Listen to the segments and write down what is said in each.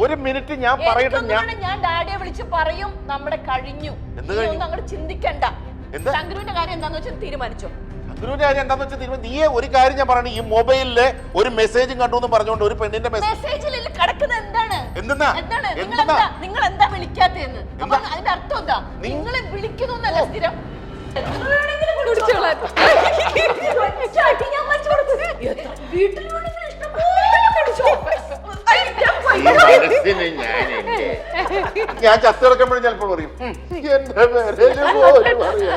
ഒരു മിനിറ്റ് ഞാൻ പറയട്ടെ. ഞാൻ ഡാഡിയെ വിളിച്ച് പറയും നമ്മുടെ കഴിഞ്ഞു. ഒന്നും അങ്ങോട്ട് ചിന്തിക്കണ്ട. ശങ്കുരുവിന്റെ കാര്യം എന്താന്ന് വെച്ചാൽ തീരുമാനിച്ചോ? ശങ്കുരുവിന്റെ കാര്യം എന്താന്ന് വെച്ചാൽ നീ ഒരു കാര്യം ഞാൻ പറയണേ, ഈ മൊബൈലില് ഒരു മെസ്സേജും കണ്ടു എന്ന് പറഞ്ഞുകൊണ്ട് ഒരു പെണ്ണിന്റെ മെസ്സേജിൽ കിടക്കുന്നത് എന്താണ്? നിങ്ങൾ എന്താ വിളിക്കാത്തതെന്ന്? അതിന്റെ അർത്ഥം എന്താ? നിങ്ങളെ വിളിക്കുന്നല്ല സ്ഥിരം. ഞാൻ ചത്തിറക്കുമ്പോഴും ചിലപ്പോൾ പറയും.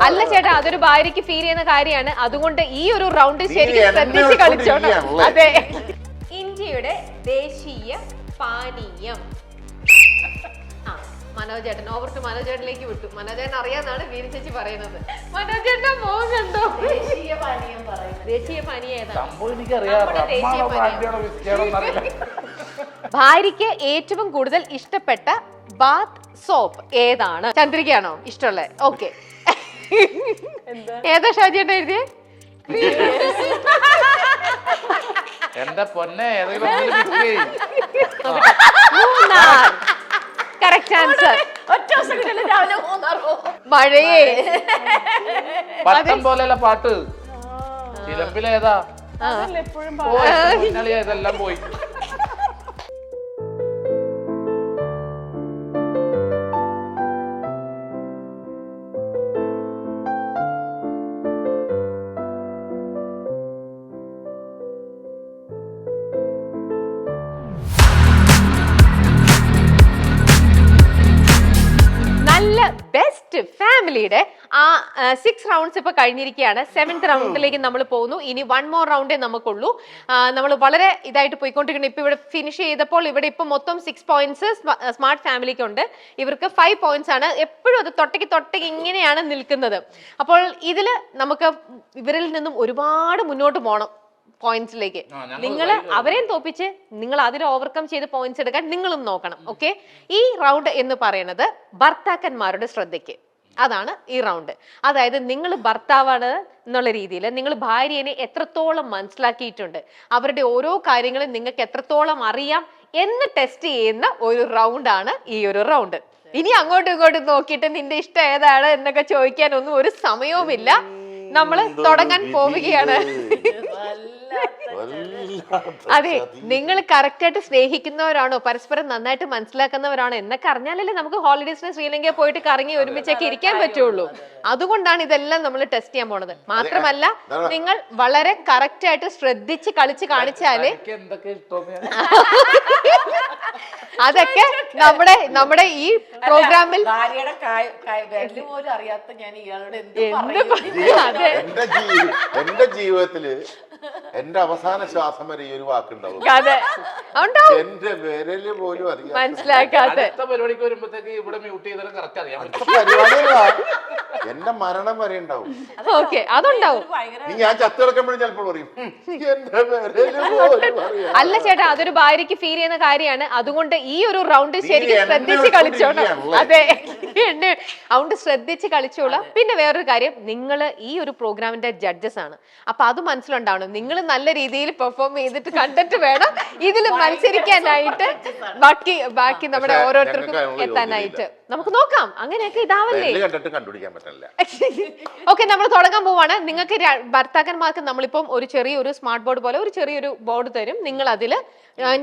അല്ല ചേട്ടാ, അതൊരു ഭാര്യക്ക് ഫീൽ ചെയ്യുന്ന കാര്യമാണ്. അതുകൊണ്ട് ഈ ഒരു റൗണ്ട് ശരിക്കും ശ്രദ്ധിച്ച് കളിച്ചോണം. അതെ. ഇന്ത്യയുടെ ദേശീയ പാനീയം. മനോജേട്ടൻ, ഓവർ ടു മനോജേട്ടനിലേക്ക് വിട്ടു. മനോജേട്ടൻ അറിയാന്നാണ് വീര ചേച്ചി പറയുന്നത്. മനോജേട്ടൻ മോഹൻ കണ്ടോ? ദേശീയ പാനീയം പറയുന്നത്. ദേശീയ പാനീയം ഏതാണ്? ഭാര്യയ്ക്ക് ഏറ്റവും കൂടുതൽ ഇഷ്ടപ്പെട്ട ബാത്ത് സോപ്പ് ഏതാണ്? ചന്ദ്രികയാണോ ഇഷ്ടമുള്ളത്? ഓക്കെ, ഏതാ ഷാജിയേട്ടൻ എഴുതിയേ? എന്റെ പൊന്നെ, കറക്റ്റ് ആൻസർ. ഒറ്റ സെക്കൻഡിൽ രാവിലെ മൂന്നാറോ മഴയേ പട്ടം പോലെയുള്ള പാട്ട് ചിലമ്പിലേതാ? ഇതെല്ലാം പോയി. ബെസ്റ്റ് ഫാമിലിയുടെ ആ 6 റൗണ്ട്സ് ഇപ്പൊ കഴിഞ്ഞിരിക്കുകയാണ്. 7th റൗണ്ടിലേക്ക് നമ്മൾ പോകുന്നു. ഇനി 1 more റൗണ്ടേ നമുക്കുള്ളൂ. നമ്മൾ വളരെ ഇതായിട്ട് പോയിക്കൊണ്ടിരിക്കുന്നു. ഇപ്പൊ ഇവിടെ ഫിനിഷ് ചെയ്തപ്പോൾ ഇവിടെ ഇപ്പൊ മൊത്തം 6 പോയിന്റ്സ് സ്മാർട്ട് ഫാമിലിക്ക് ഉണ്ട്. ഇവർക്ക് 5 പോയിന്റ്സ് ആണ്. എപ്പോഴും അത് തൊട്ടയ്ക്ക് ഇങ്ങനെയാണ് നിൽക്കുന്നത്. അപ്പോൾ ഇതില് നമുക്ക് ഇവരിൽ നിന്നും ഒരുപാട് മുന്നോട്ട് പോകണം പോയിന്റ്സിലേക്ക്. നിങ്ങൾ അവരെയും തോപ്പിച്ച് നിങ്ങൾ അതിൽ ഓവർകം ചെയ്ത് പോയിന്റ്സ് എടുക്കാൻ നിങ്ങളും നോക്കണം. ഓക്കെ, ഈ റൗണ്ട് എന്ന് പറയുന്നത് ഭർത്താക്കന്മാരുടെ ശ്രദ്ധയ്ക്ക്. അതാണ് ഈ റൗണ്ട്. അതായത് നിങ്ങൾ ഭർത്താവാണ് എന്നുള്ള രീതിയിൽ നിങ്ങൾ ഭാര്യനെ എത്രത്തോളം മനസ്സിലാക്കിയിട്ടുണ്ട്, അവരുടെ ഓരോ കാര്യങ്ങളും നിങ്ങൾക്ക് എത്രത്തോളം അറിയാം എന്ന് ടെസ്റ്റ് ചെയ്യുന്ന ഒരു റൗണ്ടാണ് ഈ ഒരു റൗണ്ട്. ഇനി അങ്ങോട്ടും ഇങ്ങോട്ടും നോക്കിയിട്ട് നിന്റെ ഇഷ്ടം ഏതാണ് എന്നൊക്കെ ചോദിക്കാനൊന്നും ഒരു സമയവുമില്ല. നമ്മൾ തുടങ്ങാൻ പോവുകയാണ്. അതെ, നിങ്ങൾ കറക്റ്റ് ആയിട്ട് സ്നേഹിക്കുന്നവരാണോ, പരസ്പരം നന്നായിട്ട് മനസ്സിലാക്കുന്നവരാണോ എന്നൊക്കെ അറിഞ്ഞാലല്ലേ നമുക്ക് ഹോളിഡേസിന് ശ്രീലങ്കയിൽ പോയിട്ട് കറങ്ങി ഒരുമിച്ചൊക്കെ ഇരിക്കാൻ പറ്റുള്ളൂ. അതുകൊണ്ടാണ് ഇതെല്ലാം നമ്മൾ ടെസ്റ്റ് ചെയ്യാൻ പോണത്. മാത്രമല്ല, നിങ്ങൾ വളരെ കറക്റ്റ് ആയിട്ട് ശ്രദ്ധിച്ച് കളിച്ച് കാണിച്ചാല് അതൊക്കെ നമ്മുടെ ഈ പ്രോഗ്രാമിൽ എന്റെ ജീവിതത്തില് എന്റെ അവസാന ശ്വാസം വരെ ഈ ഒരു വാക്കുണ്ടാവും. എന്റെ വിരല് പോലും അറിയാം മനസ്സിലാക്കാത്ത പരിപാടിക്ക് വരുമ്പോഴത്തേക്ക് ഇവിടെ മ്യൂട്ട് ചെയ്താലും കറക്റ്റ് അറിയാം. എന്റെ മരണം വരെ ഉണ്ടാവും. ഓക്കെ, അതുണ്ടാവും. ഞാൻ ചത്തിറക്കുമ്പോഴും ചിലപ്പോൾ പറയും എന്റെ വിരല് പോലും അറിയാം. അല്ല ചേട്ടാ, അതൊരു ഭാര്യക്ക് ഫീൽ ചെയ്യുന്ന കാര്യമാണ്. അതുകൊണ്ട് ഈ ഒരു റൗണ്ട് ശരിക്കും ശ്രദ്ധിച്ച് കളിച്ചോണം. അതെ, അതുകൊണ്ട് ശ്രദ്ധിച്ച് കളിച്ചോളാം. പിന്നെ വേറൊരു കാര്യം, നിങ്ങൾ ഈ ഒരു പ്രോഗ്രാമിന്റെ ജഡ്ജസ് ആണ്. അപ്പൊ അത് മനസ്സിലുണ്ടാവണം. നിങ്ങൾ നല്ല രീതിയിൽ പെർഫോം ചെയ്തിട്ട് കണ്ടിട്ട് വേണം ഇതിൽ മത്സരിക്കാനായിട്ട്. ബാക്കി നമ്മുടെ ഓരോരുത്തർക്കും എത്താനായിട്ട് നമുക്ക് നോക്കാം. അങ്ങനെയൊക്കെ ഇതാവല്ലേ. ഓക്കെ, നമ്മൾ തുടങ്ങാൻ പോവാണ്. നിങ്ങൾക്ക് ഭർത്താക്കന്മാർക്ക് നമ്മളിപ്പം ഒരു ചെറിയൊരു സ്മാർട്ട് ബോർഡ് പോലെ ഒരു ചെറിയൊരു ബോർഡ് തരും. നിങ്ങൾ അതിൽ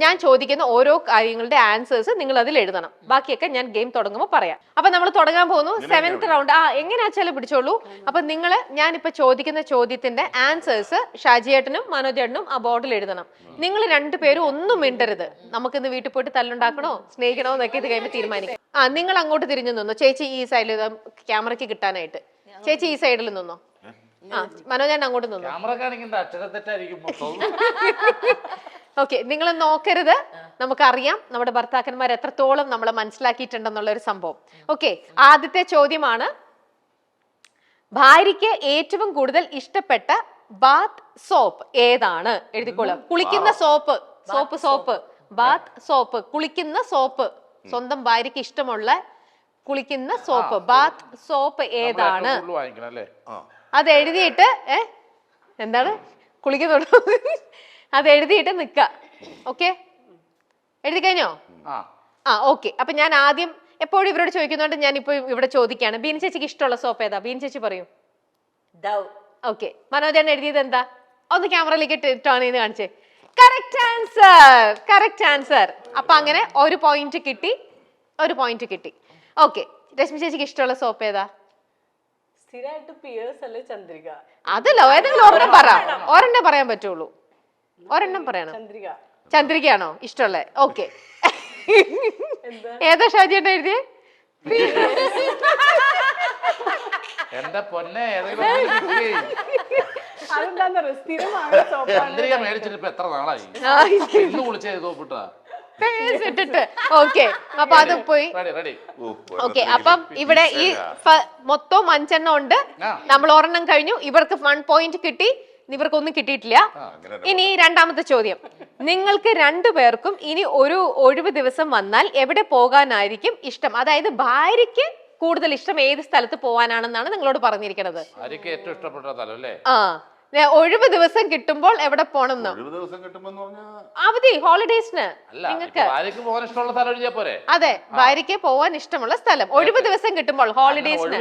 ഞാൻ ചോദിക്കുന്ന ഓരോ കാര്യങ്ങളുടെ ആൻസേഴ്സ് നിങ്ങൾ അതിൽ എഴുതണം. ബാക്കിയൊക്കെ ഞാൻ ഗെയിം തുടങ്ങുമ്പോൾ പറയാം. അപ്പൊ നമ്മൾ തുടങ്ങാൻ പോകുന്നു 7th റൗണ്ട്. എങ്ങനെയാച്ചാലും പിടിച്ചോളൂ. അപ്പൊ ഞാനിപ്പോ ചോദിക്കുന്ന ചോദ്യത്തിന്റെ ആൻസേഴ്സ് ഷാജിയേട്ടനും മനോജേട്ടനും ആ ബോർഡിൽ എഴുതണം. നിങ്ങൾ രണ്ടുപേരും ഒന്നും മിണ്ടരുത്. നമുക്കിന്ന് വീട്ടിൽ പോയിട്ട് തല്ലുണ്ടാക്കണോ സ്നേഹിക്കണോ എന്നൊക്കെ ഇത് കഴിയുമ്പോൾ തീരുമാനിക്കും. നിങ്ങൾ അങ്ങോട്ട് തിരിഞ്ഞു നിന്നോ. ചേച്ചി ഈ സൈഡിൽ ക്യാമറയ്ക്ക് കിട്ടാനായിട്ട് ചേച്ചി ഈ സൈഡിൽ നിന്നോ. മനോജേട്ടൻ അങ്ങോട്ട് നിന്നോ. ഓക്കെ, നിങ്ങൾ നോക്കരുത്. നമുക്കറിയാം നമ്മുടെ ഭർത്താക്കന്മാർ എത്രത്തോളം നമ്മളെ മനസ്സിലാക്കിയിട്ടുണ്ടെന്നുള്ള ഒരു സംഭവം. ഓക്കെ, ആദ്യത്തെ ചോദ്യമാണ്, ഭാര്യയ്ക്ക് ഏറ്റവും കൂടുതൽ ഇഷ്ടപ്പെട്ട ബാത്ത് സോപ്പ് ഏതാണ്? എഴുതിക്കോളാം. കുളിക്കുന്ന സോപ്പ്. ബാത്ത് സോപ്പ്, കുളിക്കുന്ന സോപ്പ്. സ്വന്തം ഭാര്യയ്ക്ക് ഇഷ്ടമുള്ള കുളിക്കുന്ന സോപ്പ്, ബാത്ത് സോപ്പ് ഏതാണ്? അത് എഴുതിയിട്ട് എന്താണ് കുളിക്കുന്നുണ്ടോ അത് എഴുതിയിട്ട് നിക്ക. ഓക്കെ, എഴുതി കഴിഞ്ഞോ? ആ ഓക്കെ. അപ്പൊ ഞാൻ ആദ്യം എപ്പോഴും ഇവരോട് ചോദിക്കുന്നതുകൊണ്ട് ഞാൻ ഇപ്പൊ ഇവിടെ ചോദിക്കാണ്. ബീന ചേച്ചിക്ക് ഇഷ്ടമുള്ള സോപ്പ് ഏതാ? ബീന ചേച്ചി പറയൂ. ഓക്കെ. മനോജാണ് എഴുതിയത് എന്താ? ഒന്ന് ക്യാമറയിലേക്ക് ടേൺ ചെയ്ത് കാണിച്ചേ. Correct answer, correct answer. അപ്പൊ അങ്ങനെ ഒരു പോയിന്റ് കിട്ടി. ഓക്കെ. രശ്മി ചേച്ചിക്ക് ഇഷ്ടമുള്ള സോപ്പ് ഏതാ? സ്ഥിരമായിട്ട് പിയേഴ്സ് അല്ലേ ചന്ദ്രിക? അതല്ല, ഏതെങ്കിലും ഒരെണ്ണം പറ. ഒരെണ്ണം പറയാൻ പറ്റുള്ളൂ. ഒരെണ്ണം പറയണം. ചന്ദ്രികയാണോ ഇഷ്ടമുള്ളത്? ഓക്കെ. ഏതാ ഷാജിയേട്ടൻ എഴുതിയേ? എന്റെ പൊന്നെ ചന്ദ്രിക മേടിച്ചിട്ട് ഇപ്പൊ എത്ര നാളായി? ഇന്ന് വിളിച്ചത് തോപ്പിട്ടാ. ഓക്കെ. അപ്പൊ അത് പോയി. ഓക്കെ. അപ്പം ഇവിടെ ഈ മൊത്തം 5 എണ്ണം ഉണ്ട്. നമ്മൾ ഒരെണ്ണം കഴിഞ്ഞു. ഇവർക്ക് 1 പോയിന്റ് കിട്ടി, ഇവർക്കൊന്നും കിട്ടിയിട്ടില്ല. ഇനി രണ്ടാമത്തെ ചോദ്യം. നിങ്ങൾക്ക് രണ്ടുപേർക്കും ഇനി ഒരു ഒഴിവ് ദിവസം വന്നാൽ എവിടെ പോകാനായിരിക്കും ഇഷ്ടം? അതായത് ഭാര്യയ്ക്ക് കൂടുതൽ ഇഷ്ടം ഏത് സ്ഥലത്ത് പോവാനാണെന്നാണ് നിങ്ങളോട് പറഞ്ഞിരിക്കുന്നത്. ഭാര്യയ്ക്ക് ഏറ്റവും ഇഷ്ടപ്പെട്ട സ്ഥലം അല്ലേ? ഒഴിവ് ദിവസം കിട്ടുമ്പോൾ എവിടെ പോണം? അവധി, ഹോളിഡേസിന് നിങ്ങൾക്ക് അതെ ഭാര്യയ്ക്ക് പോവാൻ ഇഷ്ടമുള്ള സ്ഥലം ഒഴിവ് ദിവസം കിട്ടുമ്പോൾ ഹോളിഡേസിന്.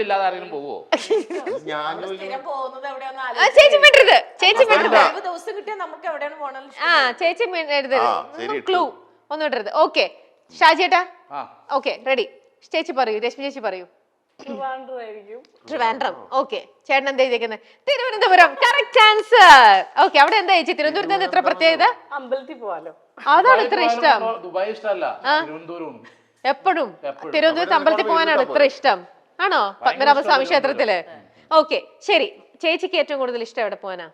ചേച്ചി മിണ്ടരുത്, ചേച്ചി മിണ്ടരുത്. ചേച്ചി മിണ്ടരുത്. ക്ലൂ ഒന്നും ഇടരുത്. ഓക്കെ. ഷാജിയേട്ടാ ഓക്കെ റെഡി. ചേച്ചി പറയൂ, രശ്മി ചേച്ചി പറയൂ. ട്രിവാൻഡ്രം. ഓക്കെ. ചേട്ടൻ എന്താ എഴുതിയേക്കുന്നത്? തിരുവനന്തപുരം. Correct answer. ഓക്കെ. അവിടെ എന്താ ചേച്ചി തിരുവനന്തപുരത്ത് എത്ര പ്രത്യേകത? അമ്പലത്തിൽ പോവാലോ. അതാണ് ഇത്ര ഇഷ്ടം? ദുബായ് ഇഷ്ടമല്ല, തിരുവനന്തപുരം. എപ്പോഴും തിരുവനന്തപുരത്ത് അമ്പലത്തിൽ പോകാനാണ് ഇത്ര ഇഷ്ടം? ആണോ? പത്മനാഭസ്വാമി ക്ഷേത്രത്തില്. ഓക്കെ ശരി. ചേച്ചിക്ക് ഏറ്റവും കൂടുതൽ ഇഷ്ടം എവിടെ പോകാനാ?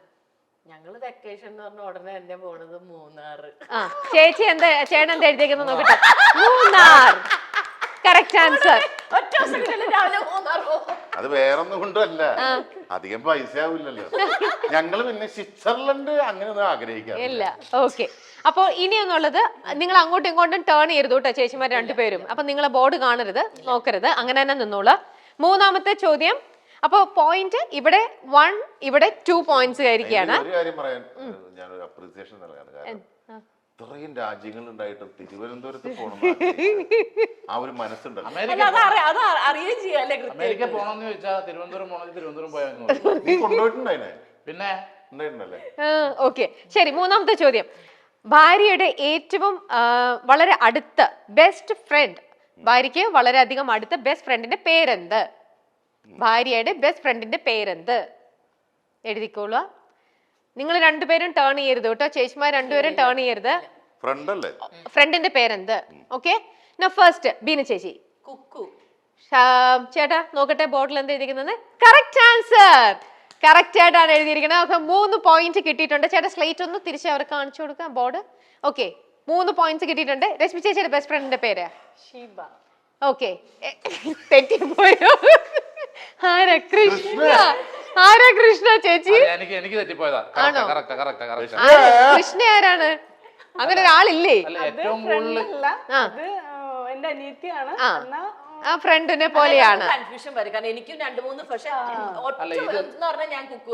ഞങ്ങള് വെക്കേഷൻ എന്ന് പറഞ്ഞ ഉടനെ തന്നെ പോണത് മൂന്നാറ്. ചേച്ചി എന്താ, ചേട്ടൻ എന്താ എഴുതിയേക്കുന്നത് നോക്കട്ടെ? മൂന്നാർ. Correct answer. അത് വേറൊന്നും കൊണ്ടല്ല, അധികം പൈസ ആവില്ലല്ലോ. ഞങ്ങള് പിന്നെ സ്വിറ്റ്സർലൻഡ് അങ്ങനെ ഒന്നും ആഗ്രഹിക്കാം ഇല്ല. ഓക്കെ. അപ്പൊ ഇനിയൊന്നുള്ളത് നിങ്ങൾ അങ്ങോട്ടും ഇങ്ങോട്ടും ടേൺ ചെയ്യരുത് കേട്ടോ ചേച്ചിമാർ രണ്ടുപേരും. അപ്പൊ നിങ്ങളെ ബോർഡ് കാണരുത്, നോക്കരുത്, അങ്ങനെ തന്നെ നിന്നോളൂ. മൂന്നാമത്തെ ചോദ്യം. അപ്പൊ പോയിന്റ് ഇവിടെ 1, ഇവിടെ 2 പോയിന്റ്സ് ആയിരിക്കുകയാണ്. ഒരു കാര്യം പറയാൻ ഞാനൊരു അപ്രീസിയേഷൻ നൽകാണ്. കാരണം ഇത്രയും രാജ്യങ്ങൾ ഉണ്ടായിട്ടും തിരുവനന്തപുരത്ത് പോകണം ആ ഒരു മനസ്സുണ്ടല്ലോ. അമേരിക്ക പോണെന്ന് ചോദിച്ചാൽ തിരുവനന്തപുരം പോണെങ്കിൽ തിരുവനന്തപുരം പോയാൽ നീ കൊണ്ടുപോയിട്ടുണ്ടായിനെ? പിന്നെ ഉണ്ടായിട്ടുണ്ടല്ലേ? ഓക്കെ ശരി. മൂന്നാമത്തെ ചോദ്യം. ഭാര്യയുടെ ഏറ്റവും വളരെ അടുത്ത ബെസ്റ്റ് ഫ്രണ്ട്, ഭാര്യയ്ക്ക് വളരെയധികം അടുത്ത ബെസ്റ്റ് ഫ്രണ്ടിന്റെ പേരെന്ത്? ഭാര്യയുടെ ബെസ്റ്റ് ഫ്രണ്ടിന്റെ പേരെന്ത്? എഴുതിക്കോളൂ. നിങ്ങൾ രണ്ടുപേരും ടേൺ ചെയ്യരുത് കേട്ടോ, ചേച്ചിമാർ രണ്ടുപേരും ടേൺ ചെയ്യരുത്. ഫ്രണ്ടിന്റെ പേരെന്ത്? ഓക്കെ. ഫസ്റ്റ് ബീന ചേച്ചി. കുക്കു. ചേട്ടാ നോക്കട്ടെ ബോർഡിൽ എന്താ എഴുതിയിരിക്കുന്നത്? Correct answer. കറക്റ്റ് ആയിട്ടാണ് എഴുതിയിരിക്കുന്നത്. 3 പോയിന്റ് കിട്ടിയിട്ടുണ്ട്. ചേട്ടാ സ്ലേറ്റ് ഒന്ന് തിരിച്ച് അവർക്ക് കാണിച്ചു കൊടുക്കാം ബോർഡ്. ഓക്കെ 3 പോയിന്റ്സ് കിട്ടിയിട്ടുണ്ട്. രശ്മി ചേച്ചിയുടെ ബെസ്റ്റ് ഫ്രണ്ടിന്റെ പേര്? ഷീബ. ഓക്കെ തെറ്റിപ്പോയോ? ആരാ? കൃഷ്ണ. ആരാ കൃഷ്ണ ചേച്ചി? എനിക്ക് തെറ്റിപ്പോയതാ. കൃഷ്ണ ആരാണ്? അങ്ങനെ ഒരാളില്ലേ? ഏറ്റവും കൂടുതൽ എന്റെ അനിയത്തിയാണ്. ആ ഫ്രണ്ടിനെ പോലെയാണ്. കൺഫ്യൂഷൻ വരും കാരണം എനിക്കും 2-3 പക്ഷെ ഞാൻ കുക്കു